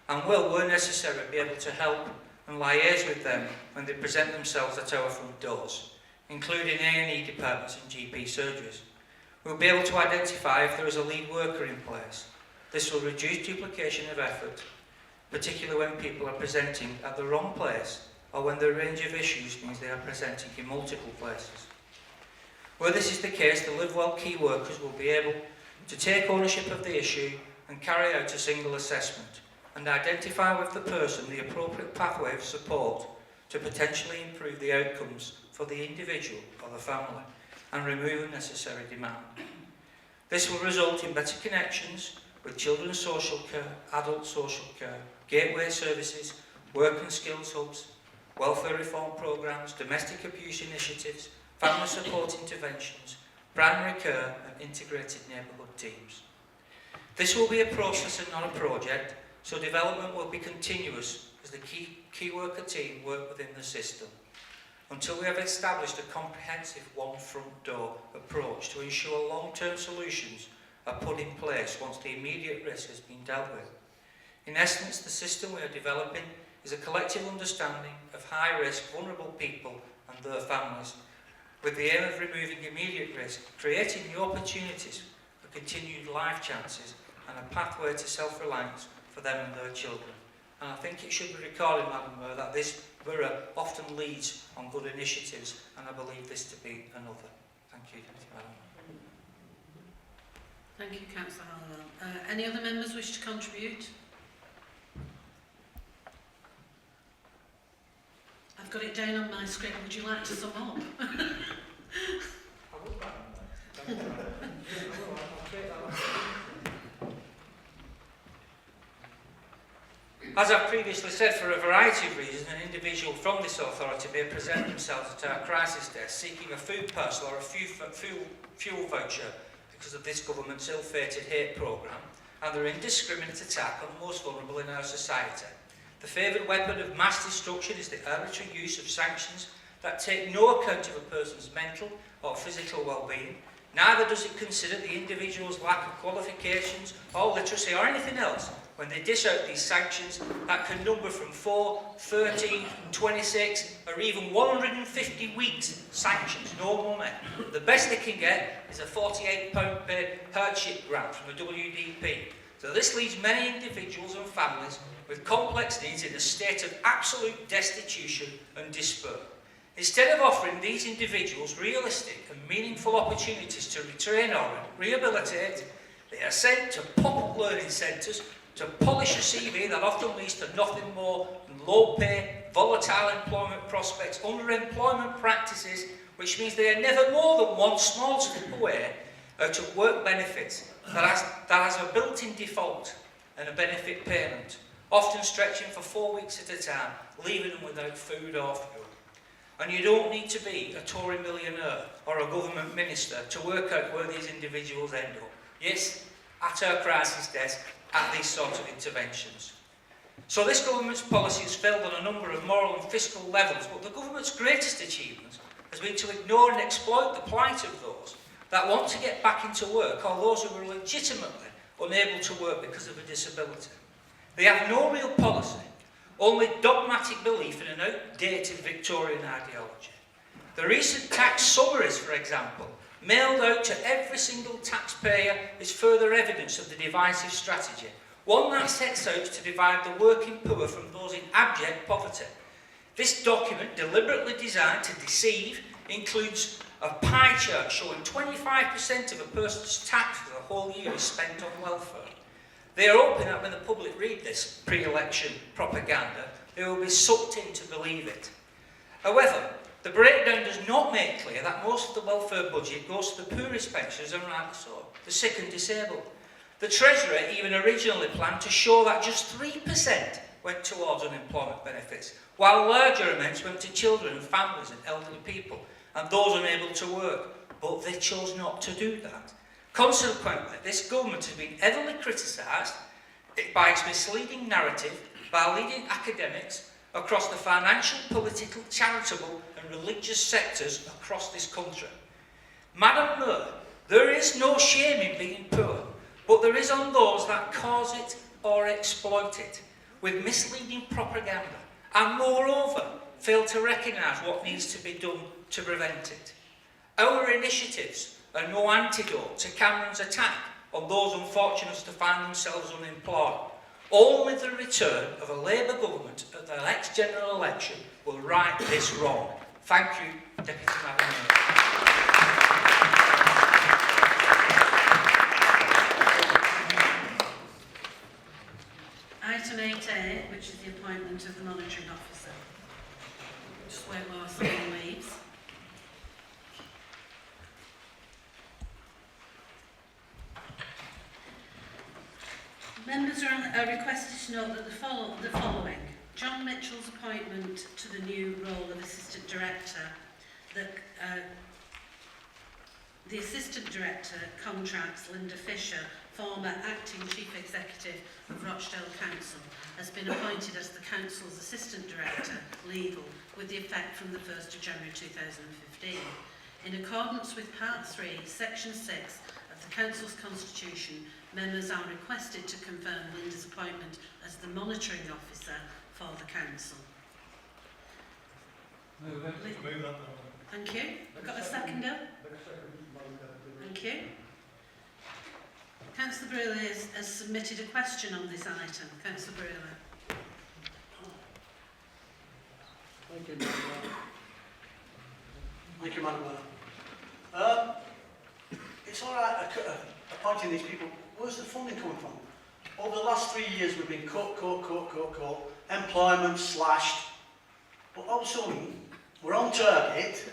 and will, where necessary, be able to help and liaise with them when they present themselves at our front doors, including A&E departments and GP surgeries. We'll be able to identify if there is a lead worker in place. This will reduce duplication of effort, particularly when people are presenting at the wrong place or when the range of issues means they are presenting in multiple places. Where this is the case, the Live Well key workers will be able to take ownership of the issue and carry out a single assessment and identify with the person the appropriate pathway of support to potentially improve the outcomes for the individual or the family and remove unnecessary demand. This will result in better connections with children's social care, adult social care, gateway services, work and skills hubs, welfare reform programmes, domestic abuse initiatives, family support interventions, primary care and integrated neighbourhood teams. This will be a process and not a project, so development will be continuous as the key worker team work within the system, until we have established a comprehensive one front door approach to ensure long-term solutions are put in place once the immediate risk has been dealt with. In essence, the system we are developing is a collective understanding of high-risk, vulnerable people and their families, with the aim of removing immediate risk, creating new opportunities for continued life chances and a pathway to self-reliance for them and their children. And I think it should be recorded, Madam Mayor, that this borough often leads on good initiatives, and I believe this to be another. Thank you, Madam Mayor. Thank you, Councillor Halliwell. Any other members wish to contribute? I've got it down on my script. Would you like to sum up? As I've previously said, for a variety of reasons, an individual from this authority may present themselves at our crisis desk seeking a food parcel or a fuel voucher because of this government's ill-fated hate programme and their indiscriminate attack on the most vulnerable in our society. The favoured weapon of mass destruction is the arbitrary use of sanctions that take no account of a person's mental or physical well-being. Neither does it consider the individual's lack of qualifications or literacy or anything else when they dish out these sanctions that can number from 4, 13, 26 or even 150 weeks sanctions, no money. The best they can get is a £48 paid hardship grant from the WDP. So this leaves many individuals and families with complex needs in a state of absolute destitution and despair. Instead of offering these individuals realistic and meaningful opportunities to retrain or rehabilitate, they are sent to pop-up learning centres to polish a CV that often leads to nothing more than low-pay, volatile employment prospects, underemployment practices, which means they are never more than one small step away out of work benefits that has a built-in default and a benefit payment, often stretching for 4 weeks at a time, leaving them without food or fuel. And you don't need to be a Tory millionaire or a government minister to work out where these individuals end up. Yes, at our crisis desk, at these sorts of interventions. So this government's policy has failed on a number of moral and fiscal levels, but the government's greatest achievement has been to ignore and exploit the plight of those that want to get back into work or those who are legitimately unable to work because of a disability. They have no real policy, only dogmatic belief in an outdated Victorian ideology. The recent tax summaries, for example, mailed out to every single taxpayer is further evidence of the divisive strategy, one that sets out to divide the working poor from those in abject poverty. This document, deliberately designed to deceive, includes a pie chart showing 25% of a person's tax for the whole year is spent on welfare. They are hoping that when the public read this pre-election propaganda, they will be sucked in to believe it. However, the breakdown does not make clear that most of the welfare budget goes to the poorest pensioners, and rightly so, the sick and disabled. The Treasurer even originally planned to show that just 3% went towards unemployment benefits, while larger amounts went to children and families and elderly people, and those unable to work, but they chose not to do that. Consequently, this government has been heavily criticised by its misleading narrative by leading academics across the financial, political, charitable and religious sectors across this country. Madam Mayor, there is no shame in being poor, but there is on those that cause it or exploit it with misleading propaganda and moreover fail to recognise what needs to be done to prevent it. Our initiatives are no antidote to Cameron's attack on those unfortunate to find themselves unemployed. Only the return of a Labour government at the next general election will right this wrong. Thank you, Deputy Madam Mayor. Item 8A, which is the appointment of the monitoring officer. Just wait while someone leaves. Members are requested to note that the following. John Mitchell's appointment to the new role of Assistant Director, the Assistant Director contracts Linda Fisher, former Acting Chief Executive of Rochdale Council, has been appointed as the Council's Assistant Director, Legal, with the effect from the 1st of January 2015. In accordance with Part 3, Section 6 of the Council's Constitution, members are requested to confirm Linda's appointment as the monitoring officer for the Council. Move that. Thank you. I've got a seconder. Thank you. Councillor Brewer has submitted a question on this item. Councillor Brewer. Thank you, Madam Mayor. Thank you, Madam Mayor. It's all right appointing these people. Where's the funding coming from? Over the last 3 years, we've been cut, employment slashed. But all of a sudden, we're on target.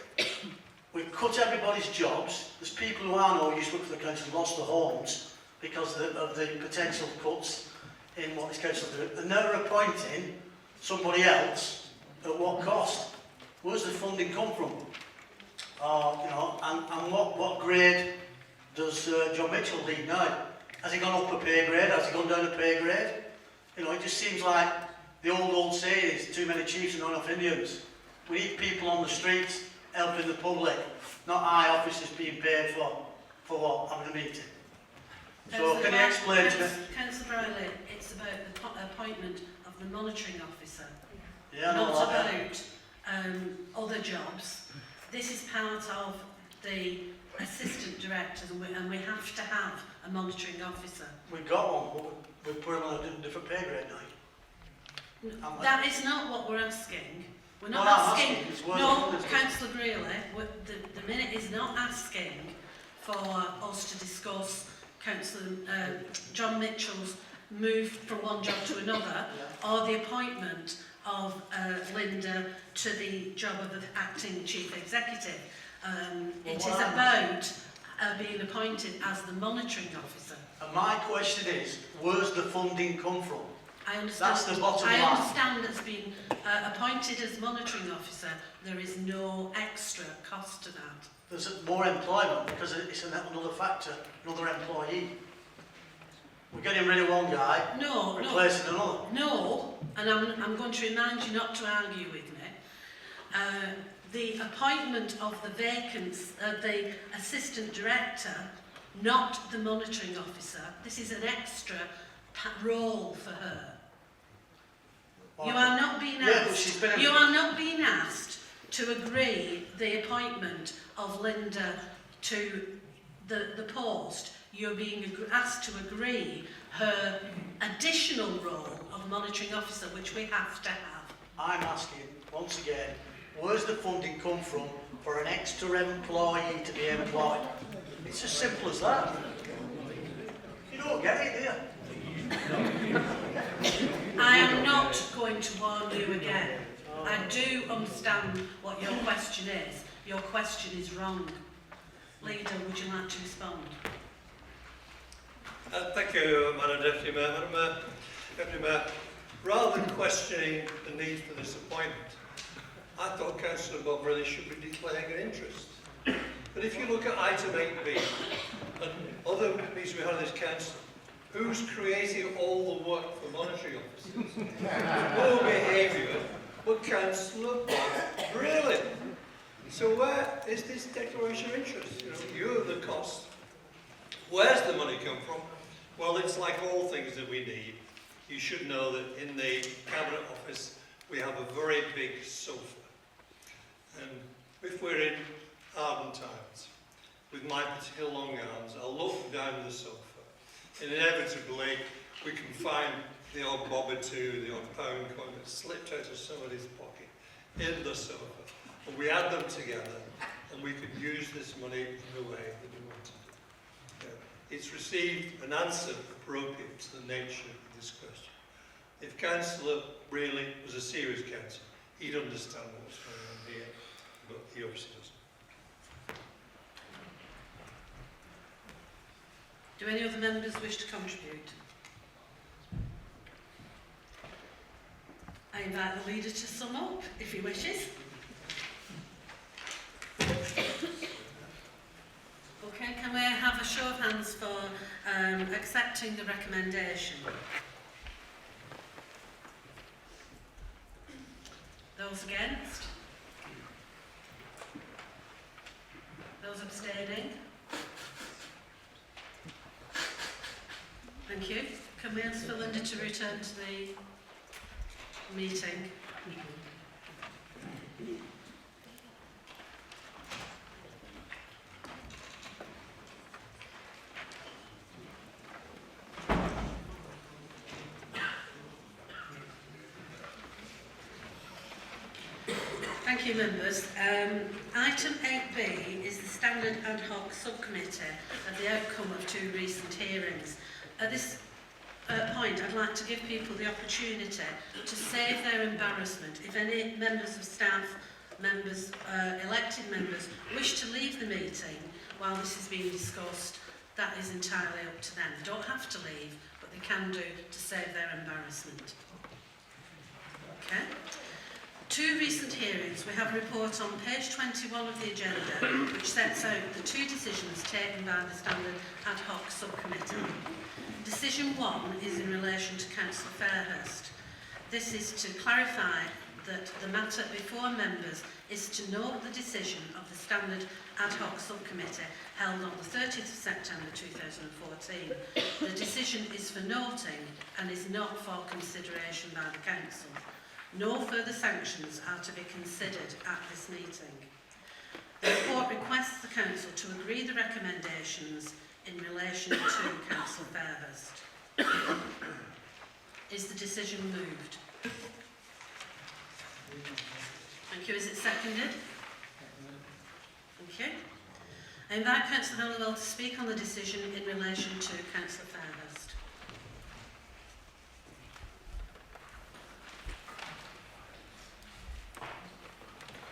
We've cut everybody's jobs. There's people who are no use for the council who lost their homes because of the potential cuts. in what this council is doing, and they're appointing somebody else at what cost? Where's the funding come from? You know, and what grade does John Mitchell lead now? Has he gone up a pay grade? Has he gone down a pay grade? You know, it just seems like the old saying is too many chiefs and not enough Indians. We need people on the streets helping the public, not high officers being paid for what? Having a meeting. So can you explain to me? Councillor Briley, it's about the appointment of the monitoring officer, Yeah, not no, about other jobs. This is part of the assistant directors, and we have to have a monitoring officer. We've got one, but we put him on a different pay grade now. That is not what we're asking. We're not Well, I'm asking. asking, it's worth No, it, isn't it? Councillor Greeley, the minute is not asking for us to discuss Councillor John Mitchell's move from one job to another, or the appointment of Linda to the job of the acting chief executive. It is about being appointed as the monitoring officer. And my question is, where's the funding come from? I understand. That's the bottom line. I understand that's been appointed as monitoring officer. There is no extra cost to that. There's more employment because it's another factor, another employee. We're getting rid of one guy, replacing another. No, and I'm going to remind you not to argue with me. The appointment of the assistant director, not the monitoring officer. This is an extra role for her. You are not being asked. You are not being asked to agree the appointment of Linda to the post. You're being asked to agree her additional role of monitoring officer, which we have to have. I'm asking, once again, where's the funding come from for an extra employee to be employed? It's as simple as that. You don't get it, do you? I am not going to warn you again. I do understand what your question is. Your question is wrong. Leader, would you like to respond? Thank you, Madam Deputy Mayor. Madam Deputy Mayor, rather than questioning the need for this appointment, I thought Councillor Bob really should be declaring an interest. But if you look at item 8B and other meetings we had in this council, who's creating all the work for monitoring officers? Poor behaviour, but Councillor Bob, really? So where is this declaration of interest? You know, you have the cost. Where's the money come from? Well, it's like all things that we need. You should know that in the Cabinet Office we have a very big sofa. And if we're in ardent times, with my particular long arms, I'll look down the sofa. And inevitably, we can find the odd bob or two, the odd pound coin that slipped out of somebody's pocket in the sofa. And we add them together, and we could use this money in the way that we want to do. It's received an answer appropriate to the nature of this question. If Councillor really was a serious councillor, he'd understand what's going on here, but he obviously doesn't. Do any other members wish to contribute? I invite the leader to sum up, if he wishes. Okay, can we have a show of hands for accepting the recommendation? Those against? Those abstaining? Thank you. Can we ask for Linda to return to the meeting? Thank you, members. Item 8B is the Standard Ad Hoc Subcommittee of the outcome of 2 recent hearings. At this point, I'd like to give people the opportunity to save their embarrassment. If any members of staff, members, elected members, wish to leave the meeting while this is being discussed, that is entirely up to them. They don't have to leave, but they can do to save their embarrassment. Okay. 2 recent hearings. We have a report on page 21 of the agenda which sets out the 2 decisions taken by the Standard Ad Hoc Subcommittee. Decision 1 is in relation to Councillor Fairhurst. This is to clarify that the matter before members is to note the decision of the Standard Ad Hoc Subcommittee held on the 30th of September 2014. The decision is for noting and is not for consideration by the Council. No further sanctions are to be considered at this meeting. The report requests the Council to agree the recommendations in relation to Councillor Fairhurst. Is the decision moved? Thank you. Is it seconded? Thank you. I invite Councillor Halliwell to speak on the decision in relation to Councillor Fairhurst.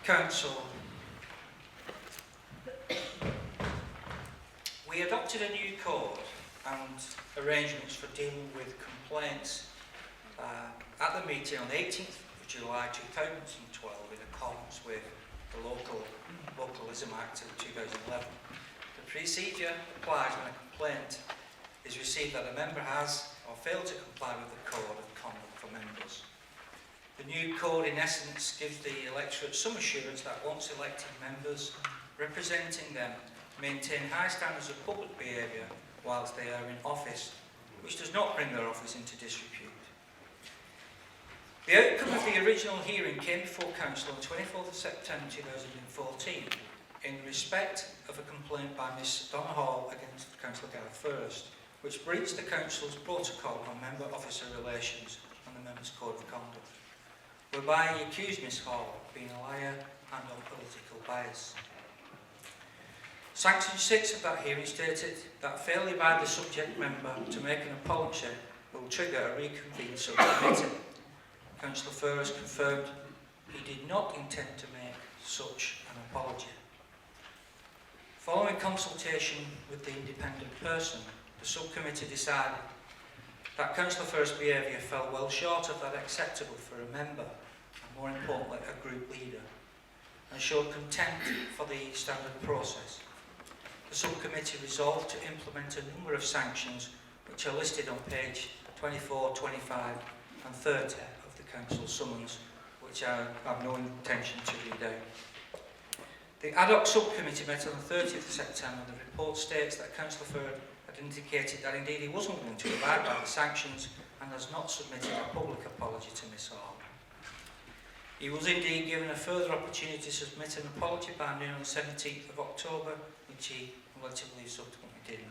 Council, we adopted a new code and arrangements for dealing with complaints at the meeting on the 18th of July 2012 in accordance with the Localism Act of 2011. The procedure applies when a complaint is received that a member has or failed to comply with the code of conduct for members. The new code in essence gives the electorate some assurance that once elected members representing them maintain high standards of public behaviour whilst they are in office, which does not bring their office into disrepute. The outcome of the original hearing came before Council on 24th of September 2014 in respect of a complaint by Miss Donna Hall against Councillor Gareth First, which breached the Council's protocol on member-officer relations and the Members' Code of Conduct, whereby he accused Miss Hall of being a liar and of political bias. Section 6 of that hearing stated that failure by the subject member to make an apology will trigger a reconvened subcommittee. Councillor First confirmed he did not intend to make such an apology. Following consultation with the independent person, the subcommittee decided that Councillor First's behaviour fell well short of that acceptable for a member, and more importantly a group leader, and showed contempt for the standard process. The subcommittee resolved to implement a number of sanctions which are listed on page 24, 25 and 30 of the Council summons, which I have no intention to read out. The ad hoc subcommittee met on the 30th of September and the report states that Councillor Firth had indicated that indeed he wasn't going to abide by the sanctions and has not submitted a public apology to Miss Hall. He was indeed given a further opportunity to submit an apology by noon on the 17th of October, which he relatively subsequently didn't.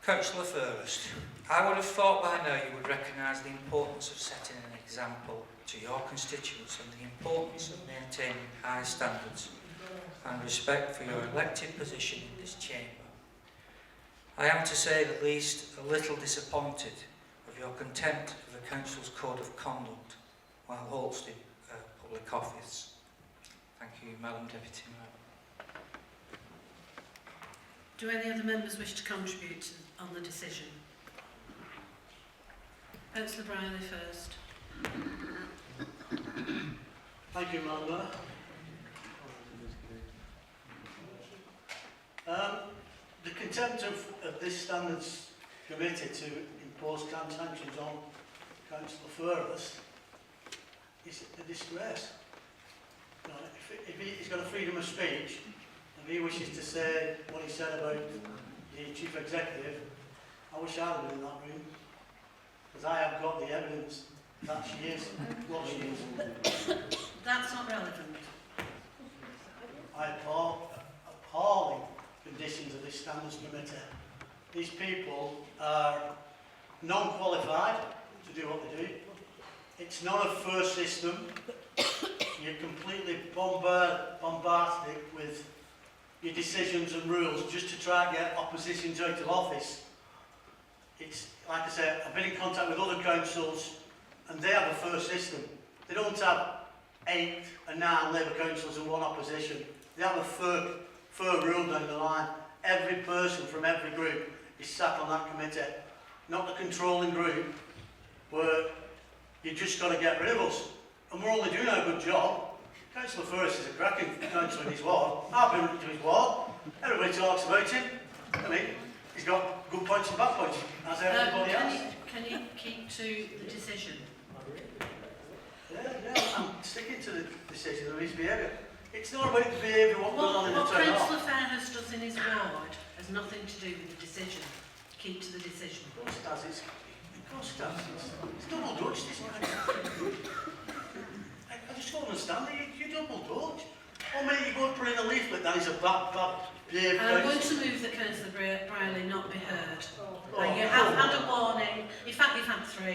Councillor First, I would have thought by now you would recognise the importance of setting an example to your constituents and the importance of maintaining high standards and respect for your elected position in this chamber. I am, to say the least, a little disappointed of your contempt of the Council's Code of Conduct while hosting public office. Thank you, Madam Deputy Mayor. Do any other members wish to contribute on the decision? Councillor Briley first. Thank you, Madam Mayor. The contempt of this Standards Committee to impose sanctions on Councillor First is a disgrace. You know, if he's got a freedom of speech and he wishes to say what he said about the Chief Executive, I wish I had been in that room, because I have got the evidence that she is what she is. That's not relevant. I appalling conditions of this Standards Committee. These people are non-qualified to do what they do. It's not a first system. You're completely bombastic with your decisions and rules just to try and get oppositions out of office. It's, like I said, I've been in contact with other councils and they have a first system. They don't have 8 and 9 Labour councils and 1 opposition. They have a fair rule down the line. Every person from every group is sat on that committee, not the controlling group, where you just got to get rid of us. And we're only doing a good job. Councillor First is a cracking councillor in his ward. I've been to his ward. Everybody talks about him. I mean, he's got good points and bad points, as everybody else. Can you keep to the decision? Yeah, I'm sticking to the decision of his behaviour. It's not about the behaviour, what goes on in the What town hall. Councillor Fairhurst does in his ward has nothing to do with the decision. Keep to the decision. Of course it does. Of course it does. It's double Dutch, this man. I just don't understand that you double Dutch. Or maybe you go and put in a leaflet that is a bad behaviour. I'm going to move that Councillor Briley not be heard. You have had a warning. In fact, you've had 3.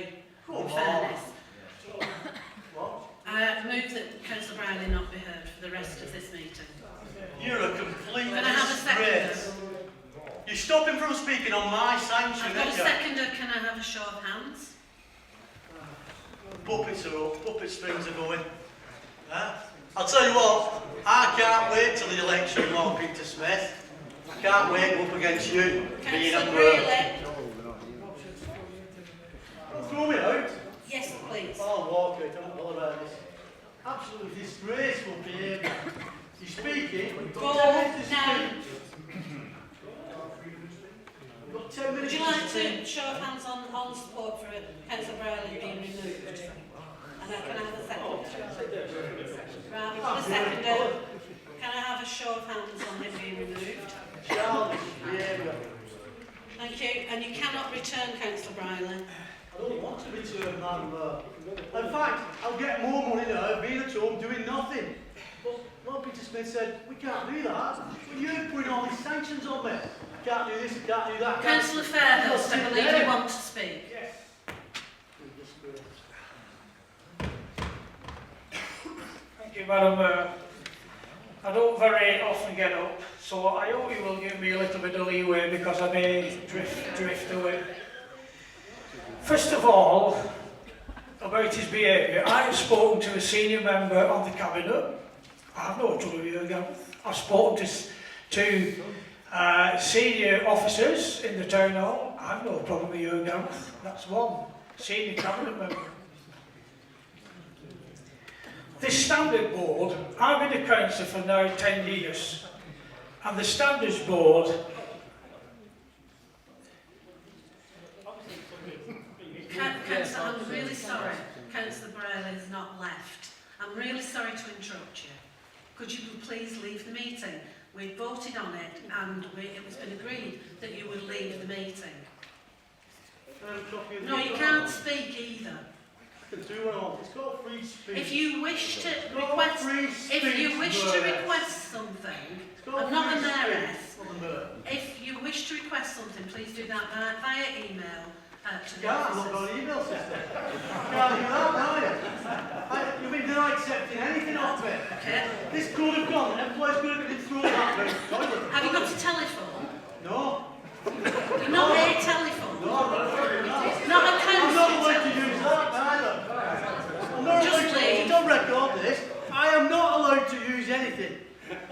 In fairness. Move that Councillor Briley not be heard for the rest of this meeting. You're a complete Can I have a seconder? disgrace. You stop him from speaking on my sanction. I've got a seconder. Can I have a show of hands? Puppets are up, puppet strings are going. I'll tell you what, I can't wait till the election, Lord Peter Smith. I can't wait up against you. Councillor Briley. Don't throw me out. Yes, please. I'll walk out, don't bother about this. Absolutely disgraceful behaviour. You're speaking, you've got 10 minutes to speak. You've got 10 minutes Would you to like speak. to show of hands on support for Councillor Briley being removed? And can I have a second? Right, we've got a seconder. Can I have a show of hands on him being removed? Childish behaviour. Thank you. And you cannot return, Councillor Briley. I don't want to return, Madam Mayor. In fact, I'll get more money now being at home doing nothing. But Lord Peter Smith said, we can't do that. But you're putting all these sanctions on me. I can't do this, I can't do that. Councillor Fairhurst, I believe you want to speak. Yes. Thank you, Madam Mayor. I don't very often get up, so I hope you will give me a little bit of leeway because I may drift away. First of all, about his behaviour, I have spoken to a senior member on the cabinet. I have no trouble with you again. I've spoken to senior officers in the town hall. I have no problem with you again. That's one senior cabinet member. This standard board, I've been a councillor for now 10 years, and the standards board Councillor, I'm really sorry. Councillor Briley has not left. I'm really sorry to interrupt you. Could you please leave the meeting? We voted on it and it was been agreed that you would leave the meeting. No, you can't speak either. I can do what I want. It's called free speech. If you wish to It's called request, free speech, if you wish to Mayor. request something, It's called I'm not a free mayoress. speech, Madam Mayor. If you wish to request something, please do that via email to the Yeah, I've not officers. got an email system. Can't do that, now you? You mean they're not accepting anything off me? Okay. This could have gone, employees could have been thrown at me. Have you got a telephone? No. You're not a telephone. No, I'm not afraid of that. Not a I'm council not allowed to telephone. use that either. I'm not Just allowed to, leave. don't record this. I am not allowed to use anything.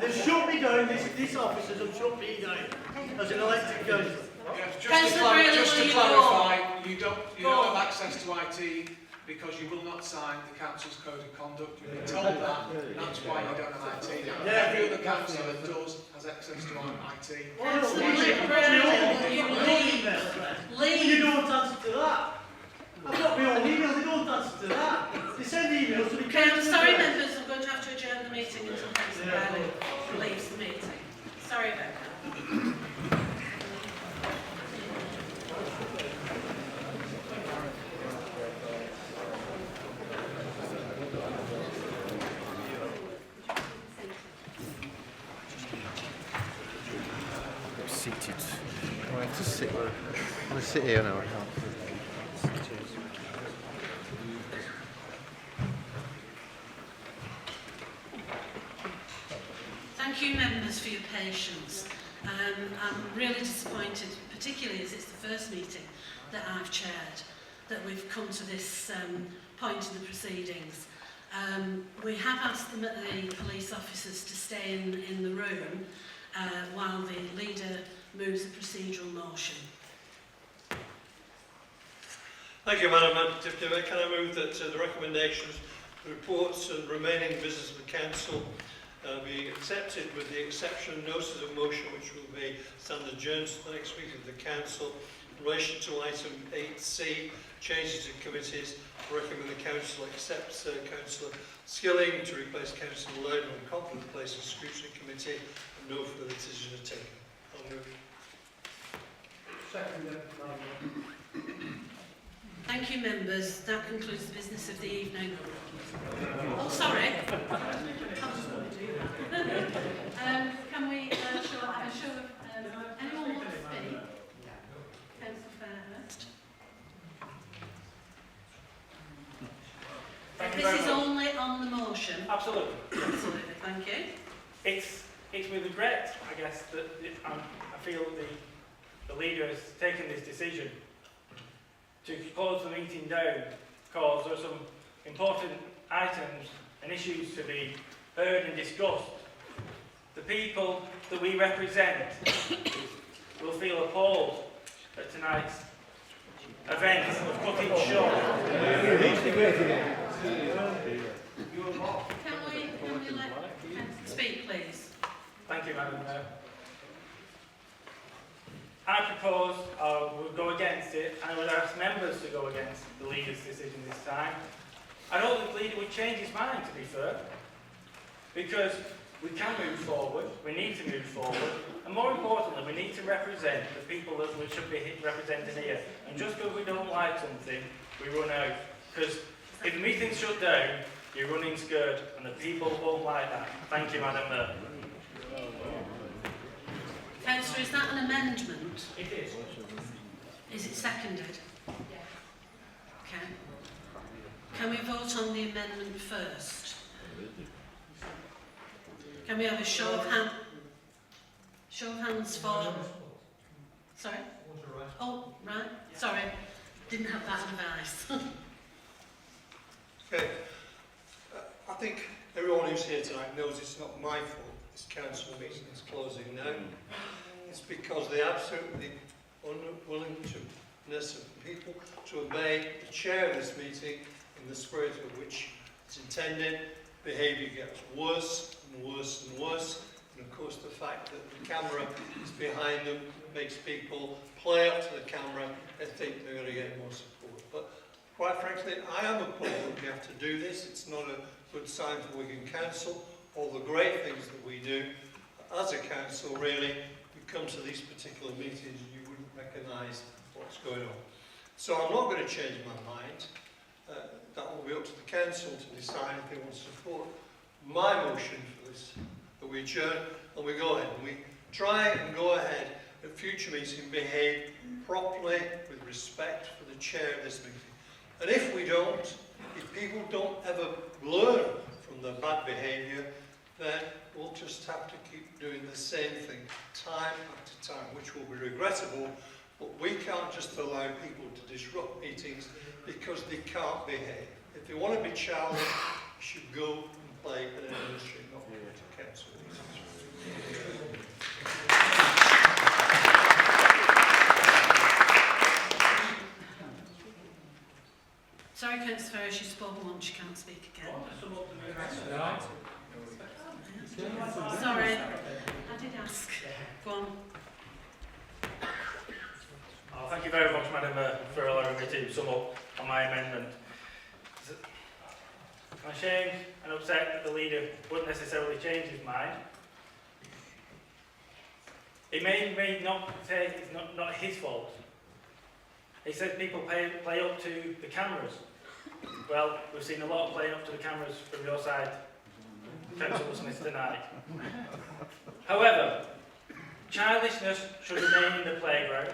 They shut me down, these officers have shut me down as an elected councillor. Councillor Briley, Just will to you clarify, you don't Go. have access to IT because you will not sign the council's code of conduct. You've been told that, and that's why you don't have IT. Every other councillor that does has access to IT. Councillor Briley, will you leave? You Leave. don't answer to that. I've got my own email, they don't answer to that. They send emails to the Okay, I'm council. sorry members, I'm going to have to adjourn the meeting until Councillor Briley leaves the meeting. Sorry about that. Seated. I want to sit. I want to sit here now. Thank you members for your patience. I'm really disappointed, particularly as it's the first meeting that I've chaired, that we've come to this point in the proceedings. We have asked the police officers to stay in the room while the leader moves a procedural motion. Thank you, Madam Deputy Mayor. Can I move that the recommendations, the reports and remaining business of the Council be accepted with the exception of notices of motion which will be stand adjourned to the next week of the Council. In relation to item 8C, changes in committees, I recommend the Council accepts Councillor Skilling to replace Councillor Leigh on confident place of scrutiny committee, and no further decisions are taken. I'll move. Second, Thank you, members. That concludes the business of the evening. Oh, sorry. Can we have a show of anyone want to speak? Councillor Fairhurst. This is only on the motion. Absolutely. Absolutely. Thank you. It's with regret, I guess, that I feel the leader has taken this decision to close the meeting down because there are some important items and issues to be heard and discussed. The people that we represent will feel appalled at tonight's event of cutting short. Can we let speak, please? Thank you, Madam Mayor. I propose, I would go against it, and I would ask members to go against the leader's decision this time. I don't think the leader would change his mind, to be fair, because we can move forward, we need to move forward, and more importantly, we need to represent the people that we should be representing here. And just because we don't like something, we run out. Because if the meeting's shut down, you're running scared, and the people won't like that. Thank you, Madam Mayor. Councillor, is that an amendment? It is. Is it seconded? Yeah. Okay. Can we vote on the amendment first? Can we have a show of hands? Show of hands for... Sorry? Oh, right. Sorry. Didn't have that advice. Okay. I think everyone who's here tonight knows it's not my fault this council meeting is closing now. It's because the absolutely unwillingness of people to obey the chair of this meeting in the spirit of which it's intended. Behaviour gets worse and worse and worse. And of course the fact that the camera is behind them makes people play up to the camera and think they're going to get more support. But quite frankly, I am appalled that we have to do this. It's not a good sign for Wigan Council. All the great things that we do as a council, really, you come to these particular meetings and you wouldn't recognise what's going on. So I'm not going to change my mind. That will be up to the council to decide if they want to support my motion for this, that we adjourn and we go ahead. And we try and go ahead at future meetings and behave properly with respect for the chair of this meeting. And if we don't, if people don't ever learn from their bad behaviour, then we'll just have to keep doing the same thing time after time, which will be regrettable, but we can't just allow people to disrupt meetings because they can't behave. If they want to be challenged, they should go and play at an industry, not go to council meetings. Sorry, Councillor Ferris, you spoke once, you can't speak again. Sorry, I did ask. Go on. Oh, thank you very much, Madam Mayor, for allowing me to sum up on my amendment. I'm ashamed and upset that the leader wouldn't necessarily change his mind. He may not say it's not his fault. He said people play up to the cameras. Well, we've seen a lot of playing up to the cameras from your side, Councillor Smith, tonight. However, childishness should remain in the playground.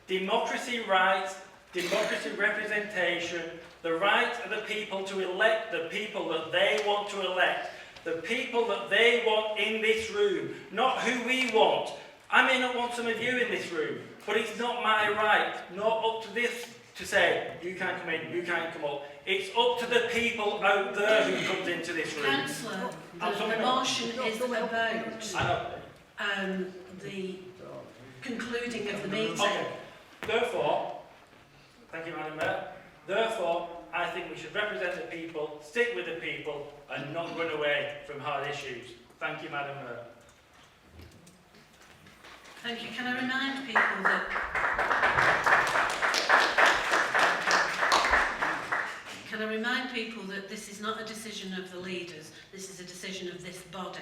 Democracy rights, democracy representation, the right of the people to elect the people that they want to elect, the people that they want in this room, not who we want. I may not want some of you in this room, but it's not my right, not up to this to say, you can't come in, you can't come up. It's up to the people out there who comes into this room. Councillor, the motion is about the concluding of the meeting. Okay. Therefore, thank you, Madam Mayor, Therefore, I think we should represent the people, stick with the people, and not run away from hard issues. Thank you, Madam Mayor. Thank you. Can I remind people that this is not a decision of the leaders, this is a decision of this body,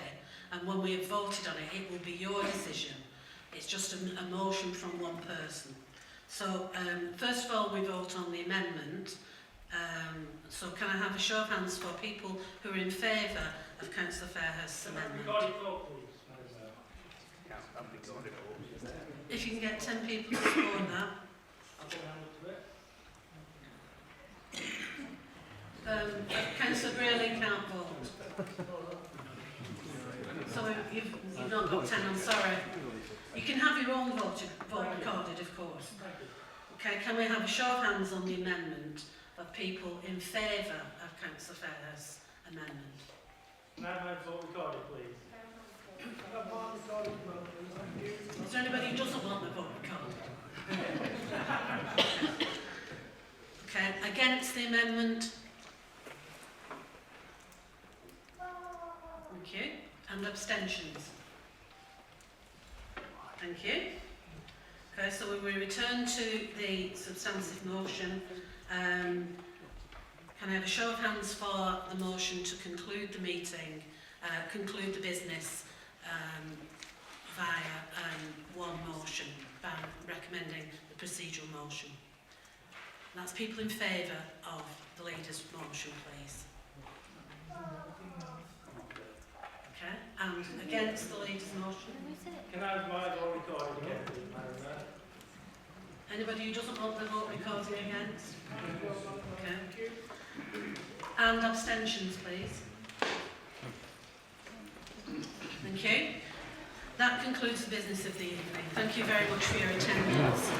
and when we have voted on it, it will be your decision. It's just a motion from one person. So, first of all, we vote on the amendment. So can I have a show of hands for people who are in favour of Councillor Fairhurst's amendment? If you can get 10 people to support that. Councillor Brayley can't vote. So you've not got 10, I'm sorry. You can have your own vote recorded, of course. Okay, can we have a show of hands on the amendment of people in favour of Councillor Fairhurst's amendment? Can I have my vote recorded, please? Is there anybody who doesn't want the vote recorded? Okay, against the amendment? Thank you. And abstentions? Thank you. Okay, so we will return to the substantive motion. Can I have a show of hands for the motion to conclude the meeting, conclude the business via one motion, by recommending the procedural motion? That's people in favour of the leader's motion, please. Okay, and against the leader's motion? Can I have my vote recorded again, please, Madam Mayor? Anybody who doesn't want the vote recorded against? Okay. And abstentions, please. Thank you. That concludes the business of the evening. Thank you very much for your attendance.